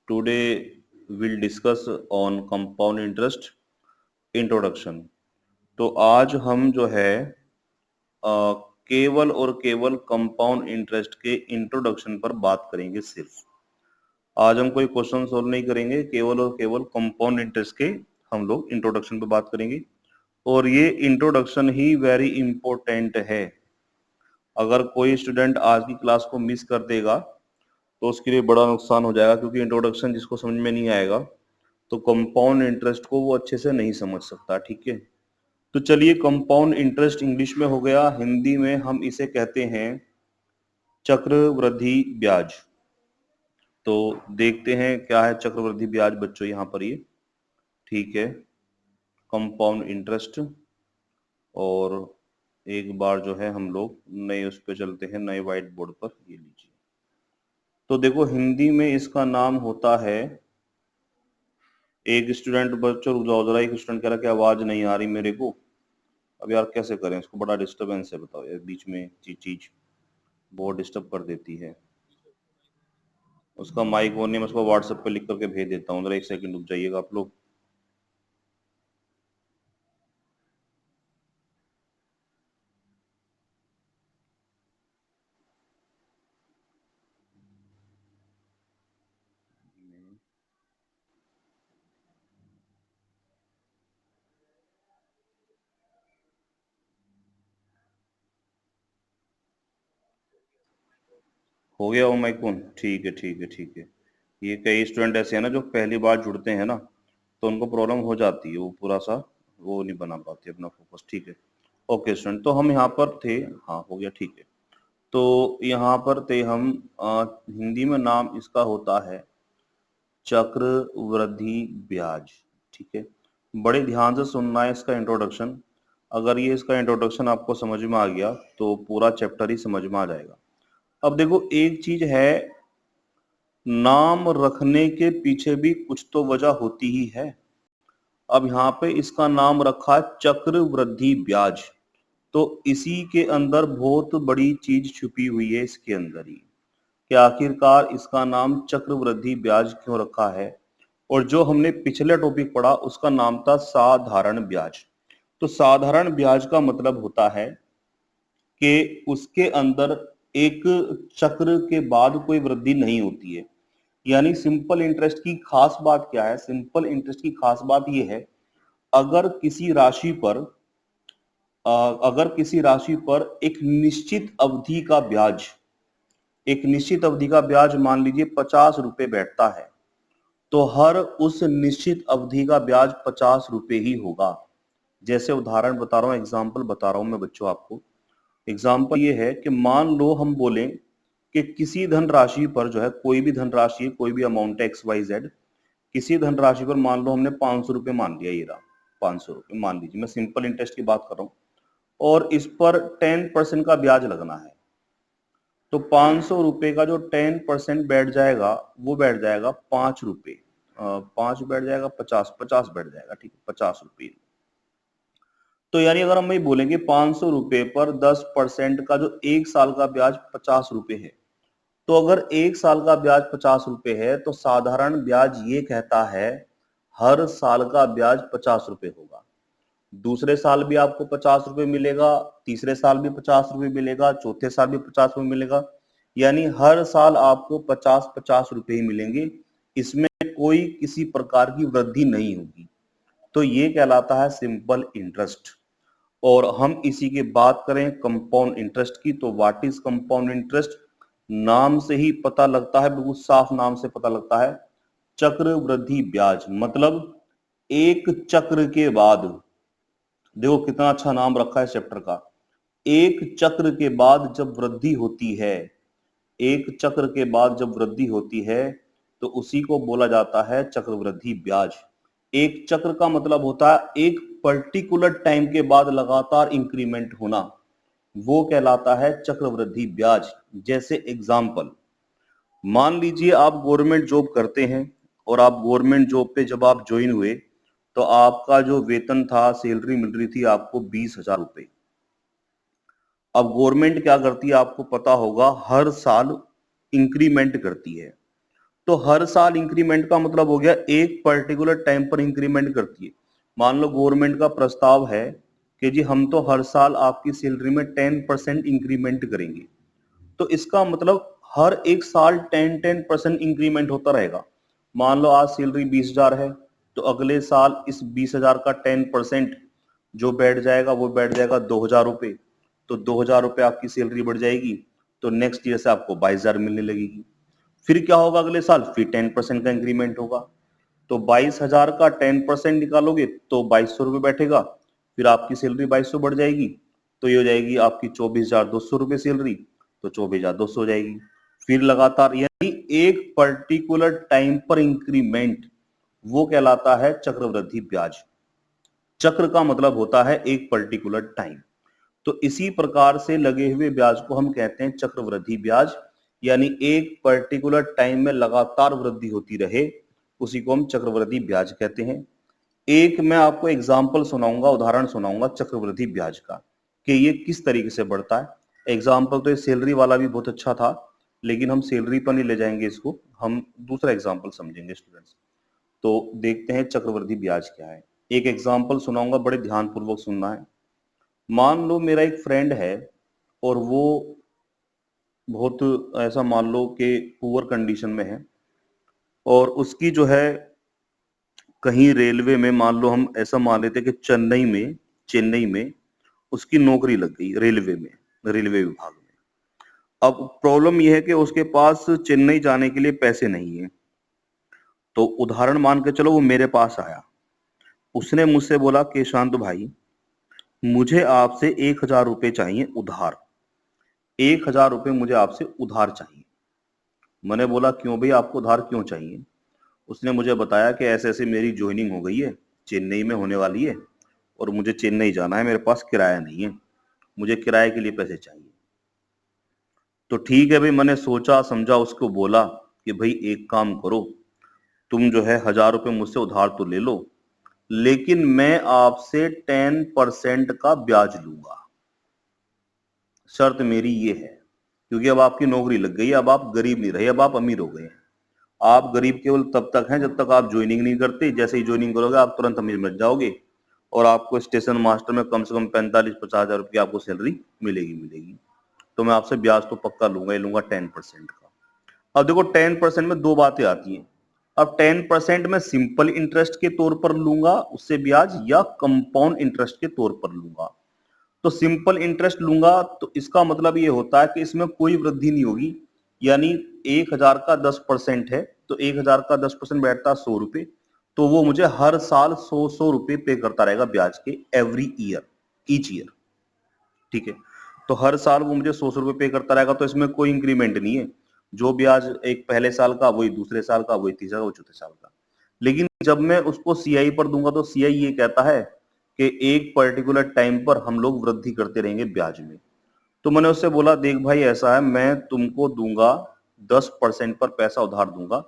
Today we'll discuss on compound interest introduction। तो आज हम जो है केवल और केवल कंपाउंड इंटरेस्ट के इंट्रोडक्शन पर बात करेंगे। सिर्फ आज हम कोई क्वेश्चन सोल्व नहीं करेंगे, केवल और केवल कंपाउंड इंटरेस्ट के हम लोग इंट्रोडक्शन पर बात करेंगे। और ये इंट्रोडक्शन ही वेरी इंपॉर्टेंट है। अगर कोई स्टूडेंट आज की क्लास को मिस कर देगा तो उसके लिए बड़ा नुकसान हो जाएगा, क्योंकि इंट्रोडक्शन जिसको समझ में नहीं आएगा तो कंपाउंड इंटरेस्ट को वो अच्छे से नहीं समझ सकता। ठीक है, तो चलिए, कंपाउंड इंटरेस्ट इंग्लिश में हो गया, हिंदी में हम इसे कहते हैं चक्रवृद्धि ब्याज। तो देखते हैं क्या है चक्रवृद्धि ब्याज बच्चों यहाँ पर ये। ठीक है, कंपाउंड इंटरेस्ट। और एक बार जो है हम लोग नए उस पर चलते हैं, नए व्हाइट बोर्ड पर। ये लीजिए, तो देखो हिंदी में इसका नाम होता है, एक स्टूडेंट बच्चों रुक जाओ जरा, एक स्टूडेंट कह रहा कि आवाज नहीं आ रही मेरे को। अब यार कैसे करें इसको, बड़ा डिस्टरबेंस है, बताओ यार, बीच में चीज बहुत डिस्टर्ब कर देती है। उसका माइक ऑन नहीं, मैं उसको व्हाट्सएप पे लिख करके भेज देता हूँ, जरा एक सेकंड रुक जाइएगा आप लोग। हो गया वो माइक ऑन? ठीक है ठीक है ठीक है। ये कई स्टूडेंट ऐसे हैं ना जो पहली बार जुड़ते हैं ना, तो उनको प्रॉब्लम हो जाती है, वो पूरा सा वो नहीं बना पाते अपना फोकस। ठीक है, ओके स्टूडेंट, तो हम यहाँ पर थे। हाँ हो गया, ठीक है। तो यहाँ पर थे हम, हिंदी में नाम इसका होता है चक्रवृद्धि ब्याज। ठीक है, बड़े ध्यान से सुनना है इसका इंट्रोडक्शन। अगर ये इसका इंट्रोडक्शन आपको समझ में आ गया तो पूरा चैप्टर ही समझ में आ जाएगा। अब देखो, एक चीज है, नाम रखने के पीछे भी कुछ तो वजह होती ही है। अब यहाँ पे इसका नाम रखा है चक्रवृद्धि ब्याज, तो इसी के अंदर बहुत बड़ी चीज छुपी हुई है इसके अंदर ही, कि आखिरकार इसका नाम चक्रवृद्धि ब्याज क्यों रखा है। और जो हमने पिछले टॉपिक पढ़ा उसका नाम था साधारण ब्याज। तो साधारण ब्याज का मतलब होता है कि उसके अंदर एक चक्र के बाद कोई वृद्धि नहीं होती है। यानी सिंपल इंटरेस्ट की खास बात क्या है? सिंपल इंटरेस्ट की खास बात यह है, अगर किसी राशि पर अगर किसी राशि पर एक निश्चित अवधि का ब्याज, एक निश्चित अवधि का ब्याज मान लीजिए 50 रुपए बैठता है, तो हर उस निश्चित अवधि का ब्याज 50 रुपए ही होगा। जैसे उदाहरण बता रहा हूं, एग्जाम्पल बता रहा हूं मैं बच्चों आपको। एग्जाम्पल ये है कि मान लो हम बोलें कि किसी धनराशि पर जो है, कोई भी धनराशि, कोई भी अमाउंट है एक्स वाई जेड, किसी धनराशि पर मान लो हमने 500 रुपये मान लिया, ये रहा 500 रुपये मान लीजिए, मैं सिंपल इंटरेस्ट की बात कर रहा हूँ, और इस पर 10% का ब्याज लगना है। तो 500 रुपये का जो 10% बैठ जाएगा वो बैठ जाएगा 5 रुपये। 5 बैठ जाएगा, 50 बैठ जाएगा, ठीक है, 50 रुपये। तो यानी अगर हम ये बोलेंगे 500 रुपये पर 10% का जो एक साल का ब्याज 50 रुपये है, तो अगर एक साल का ब्याज 50 रुपये है तो साधारण ब्याज ये कहता है हर साल का ब्याज 50 रुपये होगा। दूसरे साल भी आपको 50 रुपये मिलेगा, तीसरे साल भी 50 रुपये मिलेगा, चौथे साल भी 50 रुपये मिलेगा। यानी हर साल आपको 50-50 रुपये ही मिलेंगे, इसमें कोई किसी प्रकार की वृद्धि नहीं होगी। तो ये कहलाता है सिंपल इंटरेस्ट। और हम इसी की बात करें कंपाउंड इंटरेस्ट की, तो व्हाट इज कंपाउंड इंटरेस्ट? नाम से ही पता लगता है, बिल्कुल साफ नाम से पता लगता है, चक्रवृद्धि ब्याज मतलब एक चक्र के बाद, देखो कितना अच्छा नाम रखा है चैप्टर का, एक चक्र के बाद जब वृद्धि होती है, एक चक्र के बाद जब वृद्धि होती है तो उसी को बोला जाता है चक्रवृद्धि ब्याज। एक चक्र का मतलब होता है एक पर्टिकुलर टाइम के बाद लगातार इंक्रीमेंट होना, वो कहलाता है चक्रवृद्धि ब्याज। जैसे एग्जाम्पल, मान लीजिए आप गवर्नमेंट जॉब करते हैं, और आप गवर्नमेंट जॉब पे जब आप ज्वाइन हुए तो आपका जो वेतन था, सैलरी मिल रही थी आपको 20,000 रुपए। अब गवर्नमेंट क्या करती है आपको पता होगा, हर साल इंक्रीमेंट करती है। तो हर साल इंक्रीमेंट का मतलब हो गया एक पर्टिकुलर टाइम पर इंक्रीमेंट करती है। मान लो गवर्नमेंट का प्रस्ताव है कि जी हम तो हर साल आपकी सैलरी में 10% इंक्रीमेंट करेंगे, तो इसका मतलब हर एक साल 10% इंक्रीमेंट होता रहेगा। मान लो आज सैलरी 20,000 है, तो अगले साल इस 20,000 का 10% जो बैठ जाएगा वो बैठ जाएगा 2,000 रुपये। तो 2,000 रुपये आपकी सैलरी बढ़ जाएगी, तो नेक्स्ट ईयर से आपको 22,000 मिलने लगेगी। फिर क्या होगा अगले साल, फिर 10% का इंक्रीमेंट होगा। तो 22,000 का 10% निकालोगे तो 2,200 रुपये बैठेगा। फिर आपकी सैलरी 2,200 बढ़ जाएगी, तो ये हो जाएगी आपकी 24,200 रुपये सैलरी, तो 24,200 हो जाएगी। फिर लगातार, यानी एक पर्टिकुलर टाइम पर इंक्रीमेंट, वो कहलाता है चक्रवृद्धि ब्याज। चक्र का मतलब होता है एक पर्टिकुलर टाइम। तो इसी प्रकार से लगे हुए ब्याज को हम कहते हैं चक्रवृद्धि ब्याज, यानी एक पर्टिकुलर टाइम में लगातार वृद्धि होती रहे, उसी को हम चक्रवृद्धि ब्याज कहते हैं। एक मैं आपको एग्जाम्पल सुनाऊंगा, उदाहरण सुनाऊंगा चक्रवृद्धि ब्याज का, कि ये किस तरीके से बढ़ता है। एग्जाम्पल तो ये सैलरी वाला भी बहुत अच्छा था, लेकिन हम सैलरी पर नहीं ले जाएंगे इसको, हम दूसरा एग्जाम्पल समझेंगे स्टूडेंट्स। तो देखते हैं चक्रवृद्धि ब्याज क्या है। एक एग्जाम्पल सुनाऊंगा, बड़े ध्यानपूर्वक सुनना है। मान लो मेरा एक फ्रेंड है और वो बहुत ऐसा मान लो कि पुअर कंडीशन में है, और उसकी जो है कहीं रेलवे में, मान लो हम ऐसा मान लेते हैं कि चेन्नई में उसकी नौकरी लग गई रेलवे में, रेलवे विभाग में। अब प्रॉब्लम यह है कि उसके पास चेन्नई जाने के लिए पैसे नहीं है। तो उदाहरण मान के चलो वो मेरे पास आया, उसने मुझसे बोला कि शांत भाई, मुझे आपसे 1,000 रुपये चाहिए उधार, 1,000 रुपये मुझे आपसे उधार चाहिए। मैंने बोला क्यों भाई, आपको उधार क्यों चाहिए? उसने मुझे बताया कि ऐसे ऐसे मेरी ज्वाइनिंग हो गई है, चेन्नई में होने वाली है, और मुझे चेन्नई जाना है, मेरे पास किराया नहीं है, मुझे किराए के लिए पैसे चाहिए। तो ठीक है भाई, मैंने सोचा समझा, उसको बोला कि भाई एक काम करो, तुम जो है 1,000 रुपये मुझसे उधार तो ले लो, लेकिन मैं आपसे 10% का ब्याज लूंगा। शर्त मेरी ये है, क्योंकि अब आपकी नौकरी लग गई है, अब आप गरीब नहीं रहे, अब आप अमीर हो गए हैं। आप गरीब केवल तब तक हैं जब तक आप ज्वाइनिंग नहीं करते। जैसे ही ज्वाइनिंग करोगे आप तुरंत अमीर बन जाओगे, और आपको स्टेशन मास्टर में कम से कम 45-50 हजार रुपये आपको सैलरी मिलेगी। तो मैं आपसे ब्याज तो पक्का लूंगा ही लूंगा 10% का। अब देखो 10% में दो बातें आती हैं। अब 10% में सिंपल इंटरेस्ट के तौर पर लूंगा उससे ब्याज, या कंपाउंड इंटरेस्ट के तौर पर लूंगा। तो सिंपल इंटरेस्ट लूंगा तो इसका मतलब ये होता है कि इसमें कोई वृद्धि नहीं होगी, यानी 1,000 का 10% है, तो 1,000 का 10% बैठता है 100 रुपये, तो वो मुझे हर साल 100 रुपये पे करता रहेगा ब्याज के, एवरी ईयर, ईच ईयर। ठीक है, तो हर साल वो मुझे 100 रुपये पे करता रहेगा, तो इसमें कोई इंक्रीमेंट नहीं है। जो ब्याज एक पहले साल का वही दूसरे साल का, वही तीसरा, वही चौथे साल का। लेकिन जब मैं उसको सीआई पर दूंगा तो सीआई ये कहता है कि एक पर्टिकुलर टाइम पर हम लोग वृद्धि करते रहेंगे ब्याज में। तो मैंने उससे बोला देख भाई ऐसा है, मैं तुमको दूंगा 10% पर पैसा उधार दूंगा,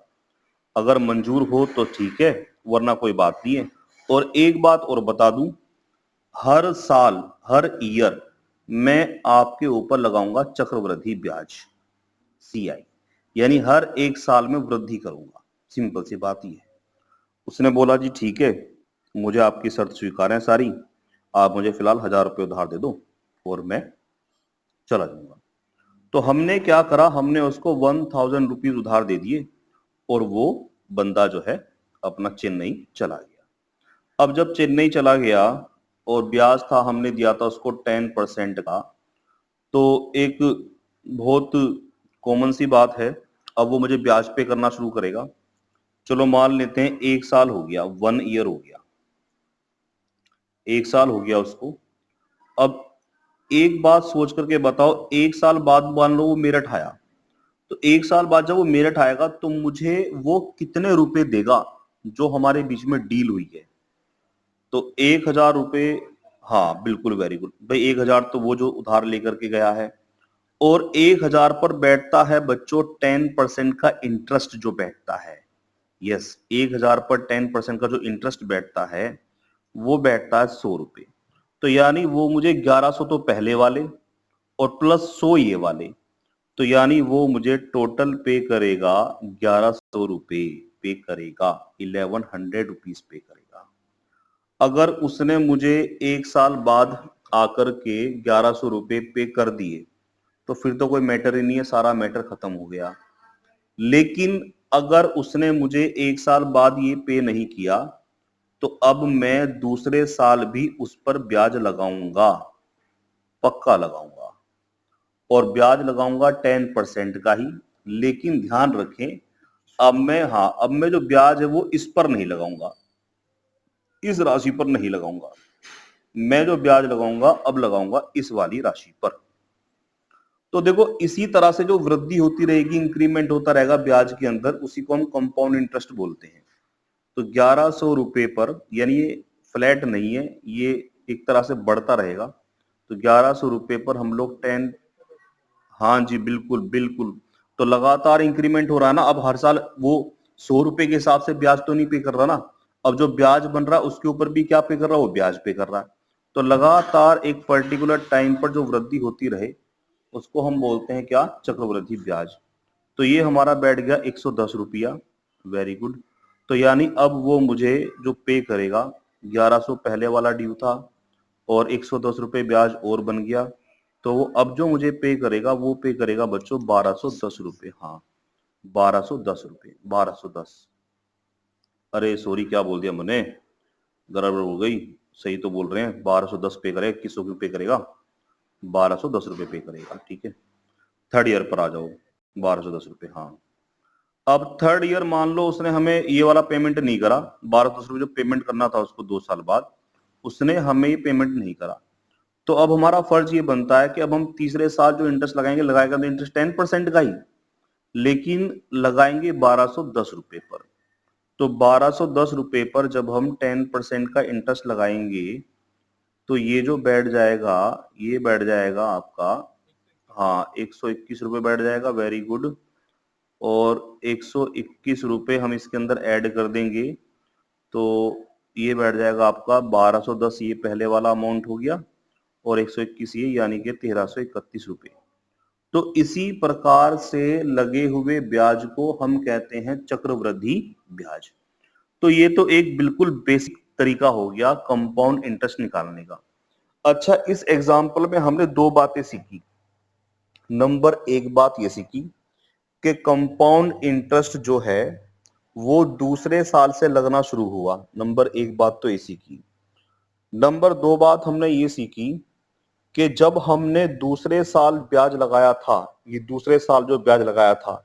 अगर मंजूर हो तो ठीक है, वरना कोई बात नहीं है। और एक बात और बता दूं, हर साल, हर ईयर मैं आपके ऊपर लगाऊंगा चक्रवृद्धि ब्याज, सीआई, यानी हर एक साल में वृद्धि करूंगा। सिंपल सी बात ही है। उसने बोला जी ठीक है, मुझे आपकी शर्त स्वीकार है सारी, आप मुझे फिलहाल 1,000 रुपये उधार दे दो और मैं चला जाऊंगा। तो हमने क्या करा, हमने उसको 1,000 रुपीज उधार दे दिए, और वो बंदा जो है अपना चेन्नई चला गया। अब जब चेन्नई चला गया और ब्याज था हमने दिया था उसको 10% का, तो एक बहुत कॉमन सी बात है, अब वो मुझे ब्याज पे करना शुरू करेगा। चलो मान लेते हैं 1 साल हो गया, 1 ईयर हो गया, 1 साल हो गया उसको। अब एक बात सोच करके बताओ, 1 साल बाद मान लो वो मेरठ आया, तो 1 साल बाद जब वो मेरठ आएगा तो मुझे वो कितने रुपए देगा जो हमारे बीच में डील हुई है? तो 1,000 रुपये, हाँ बिल्कुल, वेरी गुड भाई, 1,000 तो वो जो उधार लेकर के गया है, और 1,000 पर बैठता है बच्चों 10% का इंटरेस्ट जो बैठता है। यस, 1,000 पर 10% का जो इंटरेस्ट बैठता है वो बैठता है 100 रुपये। तो यानी वो मुझे 1,100 तो पहले वाले और प्लस 100 ये वाले, तो यानी वो मुझे टोटल पे करेगा 1100 रुपए पे करेगा, 1100 रुपीज पे करेगा। अगर उसने मुझे 1 साल बाद आकर के 1100 रुपए पे कर दिए तो फिर तो कोई मैटर ही नहीं है, सारा मैटर खत्म हो गया। लेकिन अगर उसने मुझे 1 साल बाद ये पे नहीं किया तो अब मैं दूसरे साल भी उस पर ब्याज लगाऊंगा, पक्का लगाऊंगा, और ब्याज लगाऊंगा 10% का ही। लेकिन ध्यान रखें, अब मैं जो ब्याज है वो इस पर नहीं लगाऊंगा, इस राशि पर नहीं लगाऊंगा। मैं जो ब्याज लगाऊंगा अब लगाऊंगा इस वाली राशि पर। तो देखो, इसी तरह से जो वृद्धि होती रहेगी, इंक्रीमेंट होता रहेगा ब्याज के अंदर, उसी को हम कंपाउंड इंटरेस्ट बोलते हैं। तो 1100 रुपए पर, यानी ये फ्लैट नहीं है, ये एक तरह से बढ़ता रहेगा। तो 1100 रुपए पर हम लोग 10, हाँ जी बिल्कुल बिल्कुल। तो लगातार इंक्रीमेंट हो रहा है ना, अब हर साल वो 100 रुपए के हिसाब से ब्याज तो नहीं पे कर रहा ना, अब जो ब्याज बन रहा है उसके ऊपर भी क्या पे कर रहा है, वो ब्याज पे कर रहा है। तो लगातार एक पर्टिकुलर टाइम पर जो वृद्धि होती रहे उसको हम बोलते हैं क्या, चक्रवृद्धि ब्याज। तो ये हमारा बैठ गया 110 रुपया, वेरी गुड। तो यानी अब वो मुझे जो पे करेगा, 1100 पहले वाला ड्यू था और 110 रुपये ब्याज और बन गया, तो वो अब जो मुझे पे करेगा वो पे करेगा बच्चों 1210 रुपये। हाँ, 1210 रुपये, 1210। अरे सॉरी, क्या बोल दिया मैंने, गड़बड़ हो गई। सही तो बोल रहे हैं, 1210 पे करेगा, 2100 क्यों पे करेगा, 1210 रुपये पे करेगा, ठीक है। थर्ड ईयर पर आ जाओ, 1210 रुपये, हाँ। अब थर्ड ईयर मान लो उसने हमें ये वाला पेमेंट नहीं करा, 1210 रुपये जो पेमेंट करना था उसको 2 साल बाद, उसने हमें ये पेमेंट नहीं करा। तो अब हमारा फर्ज ये बनता है कि अब हम तीसरे साल जो इंटरेस्ट लगाएंगे, लगाएगा तो इंटरेस्ट 10% का ही, लेकिन लगाएंगे 1210 रुपये पर। तो 1210 रुपये पर जब हम 10% का इंटरेस्ट लगाएंगे तो ये जो बैठ जाएगा, ये बैठ जाएगा आपका, हाँ, 121 रुपये बैठ जाएगा, वेरी गुड। और 121 रुपये हम इसके अंदर ऐड कर देंगे तो ये बैठ जाएगा आपका 1210, ये पहले वाला अमाउंट हो गया, और 121 ये, यानी कि 1331 रुपये। तो इसी प्रकार से लगे हुए ब्याज को हम कहते हैं चक्रवृद्धि ब्याज। तो ये तो एक बिल्कुल बेसिक तरीका हो गया कंपाउंड इंटरेस्ट निकालने का। अच्छा, इस एग्जाम्पल में हमने दो बातें सीखी। नंबर एक बात ये सीखी कि कंपाउंड इंटरेस्ट जो है वो दूसरे साल से लगना शुरू हुआ, नंबर एक बात तो ये सीखी। नंबर दो बात हमने ये सीखी कि जब हमने दूसरे साल ब्याज लगाया था, ये दूसरे साल जो ब्याज लगाया था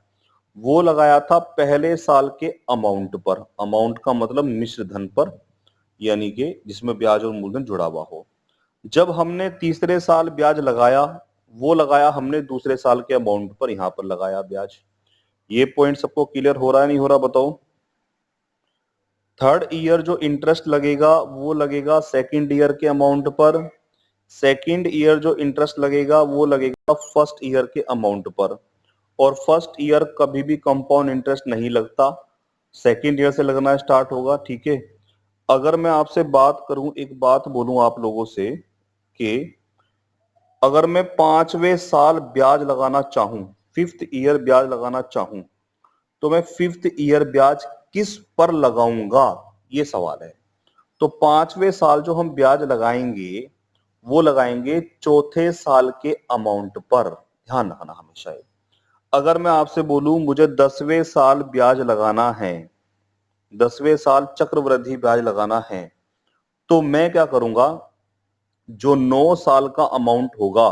वो लगाया था पहले साल के अमाउंट पर, अमाउंट का मतलब मिश्र धन पर, यानी कि जिसमें ब्याज और मूलधन जुड़ा हुआ हो। जब हमने तीसरे साल ब्याज लगाया, वो लगाया हमने दूसरे साल के अमाउंट पर, यहां पर लगाया ब्याज। ये पॉइंट सबको क्लियर हो रहा है, नहीं हो रहा, बताओ। थर्ड ईयर जो इंटरेस्ट लगेगा वो लगेगा सेकंड ईयर के अमाउंट पर, सेकंड ईयर जो इंटरेस्ट लगेगा वो लगेगा फर्स्ट ईयर के अमाउंट पर। और फर्स्ट ईयर कभी भी कंपाउंड इंटरेस्ट नहीं लगता, सेकंड ईयर से लगना स्टार्ट होगा, ठीक है। अगर मैं आपसे बात करूं, एक बात बोलूं आप लोगों से कि अगर मैं 5वें साल ब्याज लगाना चाहूं, फिफ्थ ईयर ब्याज लगाना चाहूं, तो मैं फिफ्थ ईयर ब्याज किस पर लगाऊंगा, ये सवाल है। तो 5वें साल जो हम ब्याज लगाएंगे वो लगाएंगे चौथे साल के अमाउंट पर, ध्यान रखना हमेशा। अगर मैं आपसे बोलूं मुझे 10वें साल ब्याज लगाना है, 10वें साल चक्रवृद्धि ब्याज लगाना है, तो मैं क्या करूंगा, जो 9 साल का अमाउंट होगा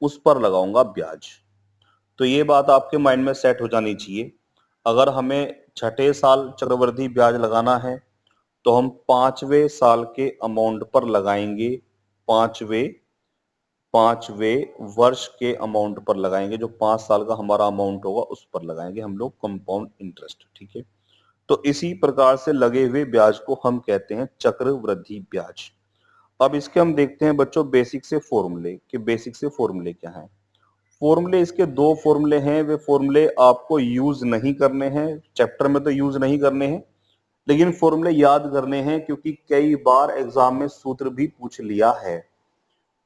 उस पर लगाऊंगा ब्याज। तो ये बात आपके माइंड में सेट हो जानी चाहिए। अगर हमें छठे साल चक्रवृद्धि ब्याज लगाना है तो हम 5वें साल के अमाउंट पर लगाएंगे, पांचवें पांचवें वर्ष के अमाउंट पर लगाएंगे, जो 5 साल का हमारा अमाउंट होगा उस पर लगाएंगे हम लोग कंपाउंड इंटरेस्ट, ठीक है। तो इसी प्रकार से लगे हुए ब्याज को हम कहते हैं चक्रवृद्धि ब्याज। अब इसके हम देखते हैं बच्चों बेसिक से फॉर्मूले, कि बेसिक से फॉर्मूले क्या है। फॉर्मूले इसके दो फॉर्मूले हैं, वे फॉर्मूले आपको यूज नहीं करने हैं, चैप्टर में तो यूज नहीं करने हैं, लेकिन फॉर्मूले याद करने हैं, क्योंकि कई बार एग्जाम में सूत्र भी पूछ लिया है,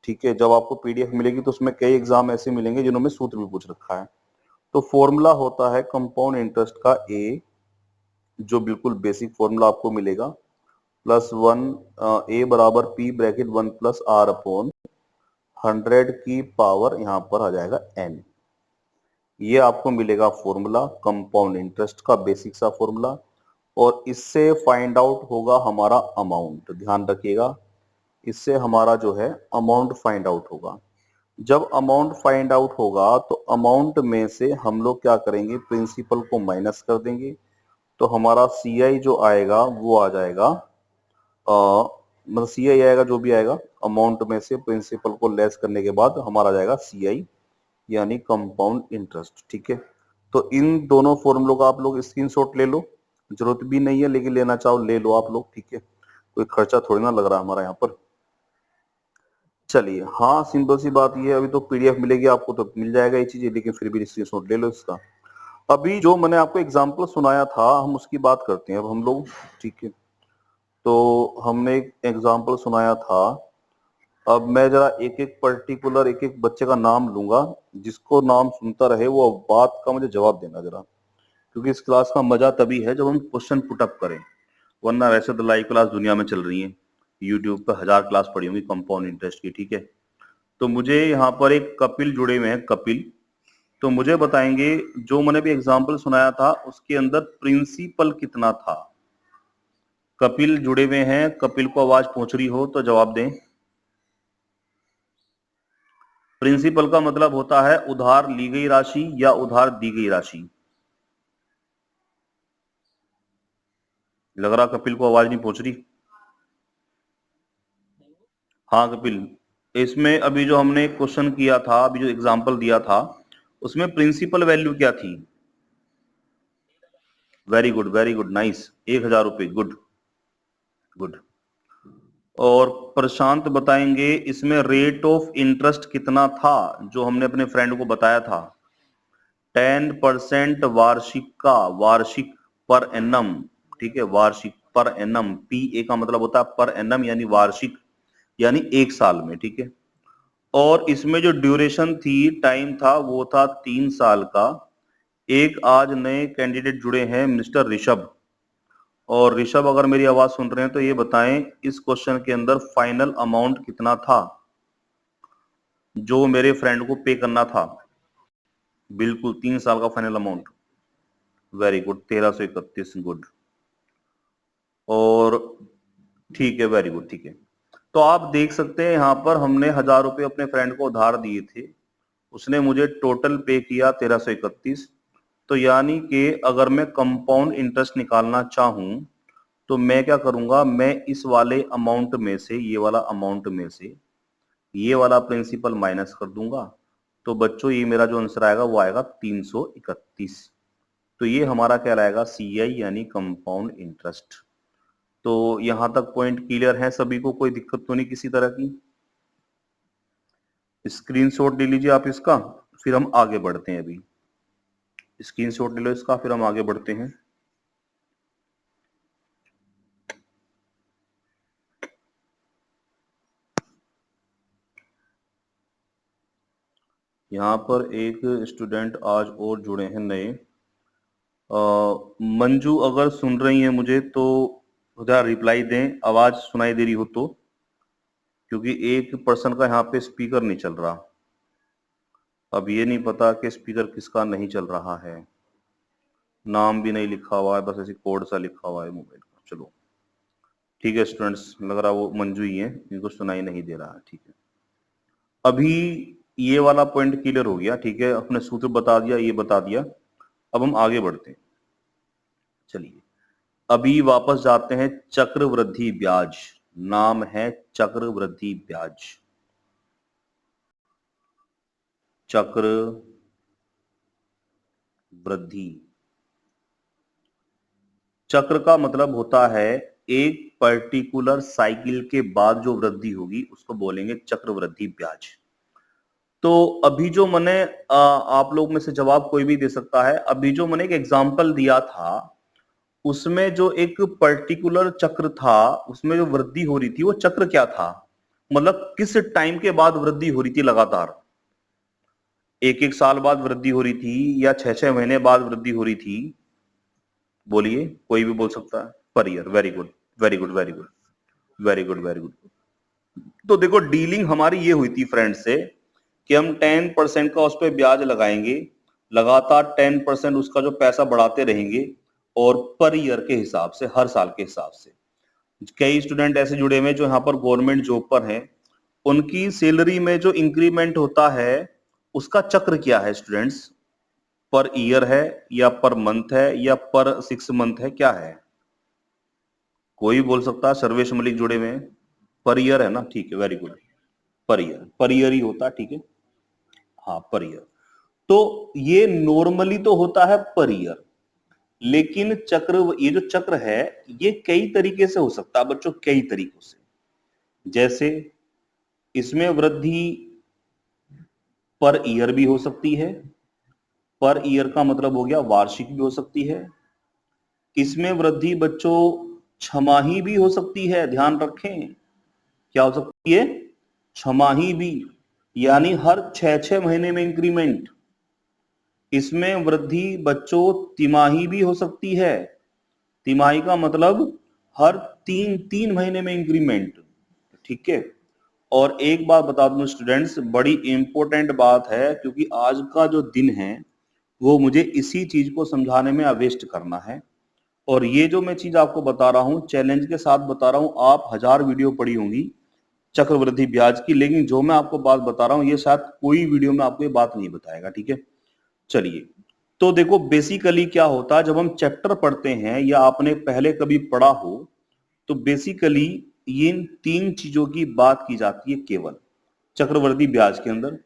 ठीक है। जब आपको पीडीएफ मिलेगी तो उसमें कई एग्जाम ऐसे मिलेंगे जिन्होंने सूत्र भी पूछ रखा है। तो फॉर्मूला होता है कंपाउंड इंटरेस्ट का ए, जो बिल्कुल बेसिक फॉर्मूला आपको मिलेगा, +1 ए बराबर P bracket 1 plus R upon 100 की पावर यहां पर आ जाएगा n। ये आपको मिलेगा फॉर्मूला कंपाउंड इंटरेस्ट का, बेसिक सा फॉर्मूला। और इससे फाइंड आउट होगा हमारा अमाउंट, ध्यान रखिएगा, इससे हमारा जो है अमाउंट फाइंड आउट होगा। जब अमाउंट फाइंड आउट होगा तो अमाउंट में से हम लोग क्या करेंगे, प्रिंसिपल को माइनस कर देंगे, तो हमारा CI जो आएगा वो आ जाएगा, मतलब CI आएगा, जो भी आएगा अमाउंट में से प्रिंसिपल को लेस करने के बाद हमारा आ जाएगा CI, यानी कंपाउंड इंटरेस्ट। ठीक है, तो इन दोनों फॉर्मूलों का आप लोग स्क्रीनशॉट ले लो, जरूरत भी नहीं है लेकिन लेना चाहो ले लो आप लोग। ठीक है, कोई खर्चा थोड़ी ना लग रहा हमारा यहाँ पर। चलिए, हाँ सिंपल सी बात ये है, अभी तो PDF मिलेगी आपको तो मिल जाएगा ये चीजें, लेकिन फिर भी स्क्रीनशॉट ले लो इसका। अभी जो मैंने आपको एग्जांपल सुनाया था हम उसकी बात करते हैं अब हम लोग। ठीक है, तो हमने एक एग्जांपल सुनाया था, अब मैं जरा एक एक पर्टिकुलर एक एक बच्चे का नाम लूंगा, जिसको नाम सुनता रहे वो बात का मुझे जवाब देना जरा, क्योंकि इस क्लास का मजा तभी है जब हम क्वेश्चन पुटअप करें, वरना वैसे तो लाइव क्लास दुनिया में चल रही है, यूट्यूब पर 1000 क्लास पड़ी होंगी कंपाउंड इंटरेस्ट की। ठीक है, तो मुझे यहाँ पर एक कपिल जुड़े हुए हैं, कपिल, तो मुझे बताएंगे जो मैंने भी एग्जाम्पल सुनाया था उसके अंदर प्रिंसिपल कितना था। कपिल जुड़े हुए हैं, कपिल को आवाज पहुंच रही हो तो जवाब दें। प्रिंसिपल का मतलब होता है उधार ली गई राशि या उधार दी गई राशि। लग रहा कपिल को आवाज नहीं पहुंच रही। हाँ कपिल, इसमें अभी जो हमने क्वेश्चन किया था, अभी जो एग्जांपल दिया था उसमें प्रिंसिपल वैल्यू क्या थी? वेरी गुड नाइस, 1000 रुपए, गुड गुड। और प्रशांत बताएंगे इसमें रेट ऑफ इंटरेस्ट कितना था, जो हमने अपने फ्रेंड को बताया था। 10% वार्षिक का, वार्षिक पर एनम। ठीक है, वार्षिक पर एनम, PA का मतलब होता है पर एनम यानी वार्षिक, यानी 1 साल में। ठीक है, और इसमें जो ड्यूरेशन थी, टाइम था, वो था 3 साल का। एक आज नए कैंडिडेट जुड़े हैं मिस्टर ऋषभ, और ऋषभ अगर मेरी आवाज सुन रहे हैं तो ये बताएं इस क्वेश्चन के अंदर फाइनल अमाउंट कितना था जो मेरे फ्रेंड को पे करना था। बिल्कुल 3 साल का final amount, very good, 1331, good. और ठीक है, वेरी गुड, ठीक है। तो आप देख सकते हैं यहाँ पर हमने 1000 रुपए अपने फ्रेंड को उधार दिए थे, उसने मुझे टोटल पे किया 1331। तो यानी कि अगर मैं कंपाउंड इंटरेस्ट निकालना चाहूं तो मैं क्या करूंगा, मैं इस वाले अमाउंट में से, ये वाला अमाउंट में से ये वाला प्रिंसिपल माइनस कर दूंगा। तो बच्चों ये मेरा जो आंसर आएगा वो आएगा 331। तो ये हमारा क्या आएगा, CI यानी कंपाउंड इंटरेस्ट। तो यहां तक पॉइंट क्लियर है सभी को, कोई दिक्कत तो नहीं किसी तरह की? स्क्रीनशॉट ले लीजिए आप इसका, फिर हम आगे बढ़ते हैं। अभी स्क्रीनशॉट ले लो इसका, फिर हम आगे बढ़ते हैं। यहाँ पर एक स्टूडेंट आज और जुड़े हैं नए, मंजू, अगर सुन रही हैं मुझे तो जरा रिप्लाई दें, आवाज सुनाई दे रही हो तो, क्योंकि एक पर्सन का यहाँ पे स्पीकर नहीं चल रहा। अब ये नहीं पता कि स्पीकर किसका नहीं चल रहा है, नाम भी नहीं लिखा हुआ है, बस ऐसी कोड सा लिखा हुआ है मोबाइल का। चलो ठीक है स्टूडेंट्स, लग रहा वो मंजू ही है, इनको सुनाई नहीं दे रहा है। ठीक है, अभी ये वाला पॉइंट क्लियर हो गया। ठीक है, अपने सूत्र बता दिया, ये बता दिया, अब हम आगे बढ़ते हैं। चलिए अभी वापस जाते हैं, चक्रवृद्धि ब्याज, नाम है चक्रवृद्धि ब्याज। चक्र वृद्धि, चक्र का मतलब होता है एक पर्टिकुलर साइकिल के बाद जो वृद्धि होगी उसको बोलेंगे चक्रवृद्धि ब्याज। तो अभी जो मैंने आप लोग में से जवाब कोई भी दे सकता है, अभी जो मैंने एक एग्जांपल दिया था उसमें जो एक पर्टिकुलर चक्र था उसमें जो वृद्धि हो रही थी वो चक्र क्या था, मतलब किस टाइम के बाद वृद्धि हो रही थी लगातार। एक एक साल बाद वृद्धि हो रही थी या 6-6 महीने बाद वृद्धि हो रही थी? बोलिए, कोई भी बोल सकता है। Per year. Very good, very good, very good, very good, very good. तो देखो डीलिंग हमारी ये हुई थी फ्रेंड से कि हम 10% का उस पर ब्याज लगाएंगे, लगातार 10% उसका जो पैसा बढ़ाते रहेंगे, और पर ईयर के हिसाब से, हर साल के हिसाब से। कई स्टूडेंट ऐसे जुड़े हुए जो यहाँ पर गवर्नमेंट जॉब पर हैं, उनकी सैलरी में जो इंक्रीमेंट होता है उसका चक्र क्या है स्टूडेंट्स? पर ईयर है या पर मंथ है या पर 6 मंथ है, क्या है? कोई बोल सकता है। सर्वेश मलिक जुड़े हुए हैं। पर ईयर है ना, ठीक है, वेरी गुड। पर ईयर ही होता है, ठीक है। हाँ, पर ईयर। तो ये नॉर्मली तो होता है पर ईयर, लेकिन चक्र, ये जो चक्र है ये कई तरीके से हो सकता है बच्चों, कई तरीकों से। जैसे इसमें वृद्धि पर ईयर भी हो सकती है, पर ईयर का मतलब हो गया वार्षिक भी हो सकती है। इसमें वृद्धि बच्चों छमाही भी हो सकती है, ध्यान रखें। क्या हो सकती है? छमाही भी, यानी हर 6-6 महीने में इंक्रीमेंट। इसमें वृद्धि बच्चों तिमाही भी हो सकती है। तिमाही का मतलब हर 3-3 महीने में इंक्रीमेंट, ठीक है। और एक बात बता दूं स्टूडेंट्स, बड़ी इंपॉर्टेंट बात है, क्योंकि आज का जो दिन है वो मुझे इसी चीज को समझाने में अवेस्ट करना है। और ये जो मैं चीज आपको बता रहा हूँ, चैलेंज के साथ बता रहा हूँ। आप 1000 वीडियो पढ़ी होंगी चक्रवृद्धि ब्याज की, लेकिन जो मैं आपको बात बता रहा हूँ ये शायद कोई वीडियो में आपको ये बात नहीं बताएगा, ठीक है। चलिए, तो देखो बेसिकली क्या होता है जब हम चैप्टर पढ़ते हैं या आपने पहले कभी पढ़ा हो, तो बेसिकली इन 3 चीजों की बात की जाती है केवल चक्रवृद्धि ब्याज के अंदर।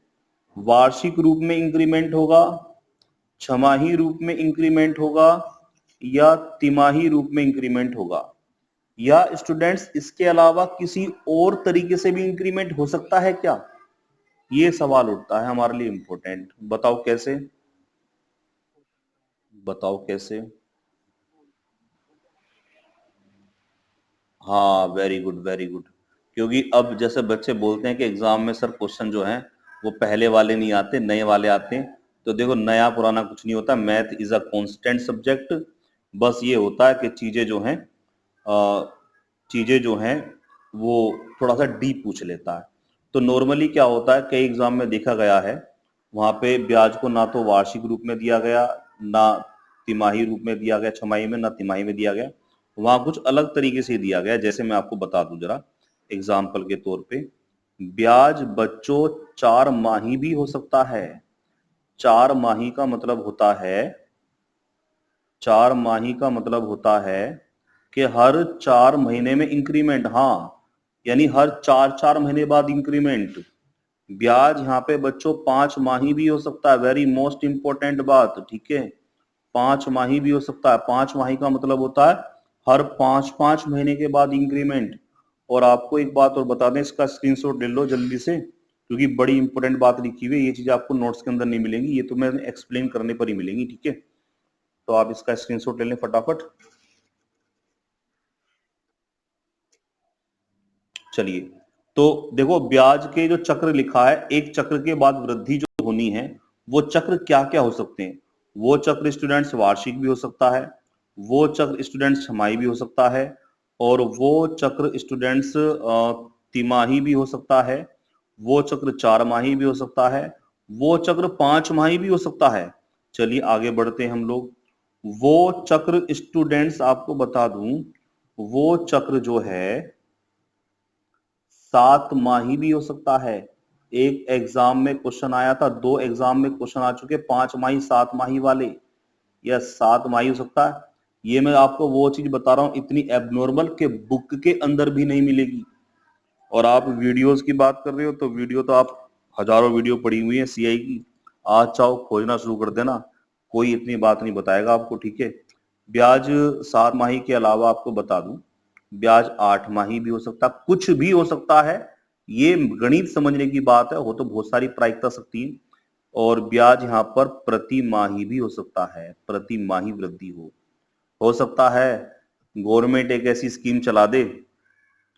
वार्षिक रूप में इंक्रीमेंट होगा, छमाही रूप में इंक्रीमेंट होगा, या तिमाही रूप में इंक्रीमेंट होगा, या स्टूडेंट्स इसके अलावा किसी और तरीके से भी इंक्रीमेंट हो सकता है क्या? ये सवाल उठता है हमारे लिए इंपॉर्टेंट। बताओ कैसे? बताओ कैसे? हाँ, वेरी गुड, वेरी गुड। क्योंकि अब जैसे बच्चे बोलते हैं कि एग्जाम में सर क्वेश्चन जो हैं वो पहले वाले नहीं आते, नए वाले आते हैं। तो देखो नया पुराना कुछ नहीं होता, math is a constant subject. बस ये होता है कि चीजें जो हैं वो थोड़ा सा डीप पूछ लेता है। तो नॉर्मली क्या होता है, कई एग्जाम में देखा गया है, वहां पे ब्याज को ना तो वार्षिक रूप में दिया गया, ना तिमाही रूप में दिया गया, छमाही में ना तिमाही में दिया गया, वहां कुछ अलग तरीके से दिया गया। जैसे मैं आपको बता दूं जरा एग्जाम्पल के तौर पे, ब्याज बच्चों 4 माही भी हो सकता है। 4 माही का मतलब होता है, 4 माही का मतलब होता है कि हर 4 महीने में इंक्रीमेंट। हाँ, यानी हर 4-4 महीने बाद इंक्रीमेंट। ब्याज यहाँ पे बच्चों 5 माही भी हो सकता है, वेरी मोस्ट इंपॉर्टेंट बात, ठीक है। 5 माही भी हो सकता है। 5 माही का मतलब होता है हर 5-5 महीने के बाद इंक्रीमेंट। और आपको एक बात और बता दें, इसका स्क्रीनशॉट ले लो जल्दी से, क्योंकि बड़ी इंपॉर्टेंट बात लिखी हुई है। ये चीज आपको नोट्स के अंदर नहीं मिलेंगी, ये तो मैं एक्सप्लेन करने पर ही मिलेंगी, ठीक है। तो आप इसका स्क्रीनशॉट ले लें फटाफट। चलिए, तो देखो ब्याज के जो चक्र लिखा है, एक चक्र के बाद वृद्धि जो होनी है, वो चक्र क्या क्या हो सकते हैं? वो चक्र स्टूडेंट्स वार्षिक भी हो सकता है, वो चक्र स्टूडेंट्स छमाही भी हो सकता है, और वो चक्र स्टूडेंट्स तिमाही भी हो सकता है, वो चक्र 4 माही भी हो सकता है, वो चक्र 5 माही भी हो सकता है। चलिए आगे बढ़ते हैं हम लोग। वो चक्र स्टूडेंट्स आपको बता दूं, वो चक्र जो है 7 माही भी हो सकता है। एक एग्जाम में क्वेश्चन आया था, 2 एग्जाम में क्वेश्चन आ चुके 5 माही 7 माही वाले, या 7 माही हो सकता है। ये मैं आपको वो चीज बता रहा हूं इतनी एबनॉर्मल के बुक के अंदर भी नहीं मिलेगी। और आप वीडियोस की बात कर रहे हो, तो वीडियो तो आप हजारों वीडियो पड़ी हुई है सीआई की, आज चाहो खोजना शुरू कर देना, कोई इतनी बात नहीं बताएगा आपको, ठीक है। ब्याज 7 माही के अलावा आपको बता दूं, ब्याज 8 माही भी हो सकता, कुछ भी हो सकता है। ये गणित समझने की बात है, हो तो बहुत सारी प्रायिकता सकती है। और ब्याज यहाँ पर प्रति माही भी हो सकता है, प्रति माही वृद्धि हो सकता है। गवर्नमेंट एक ऐसी स्कीम चला दे,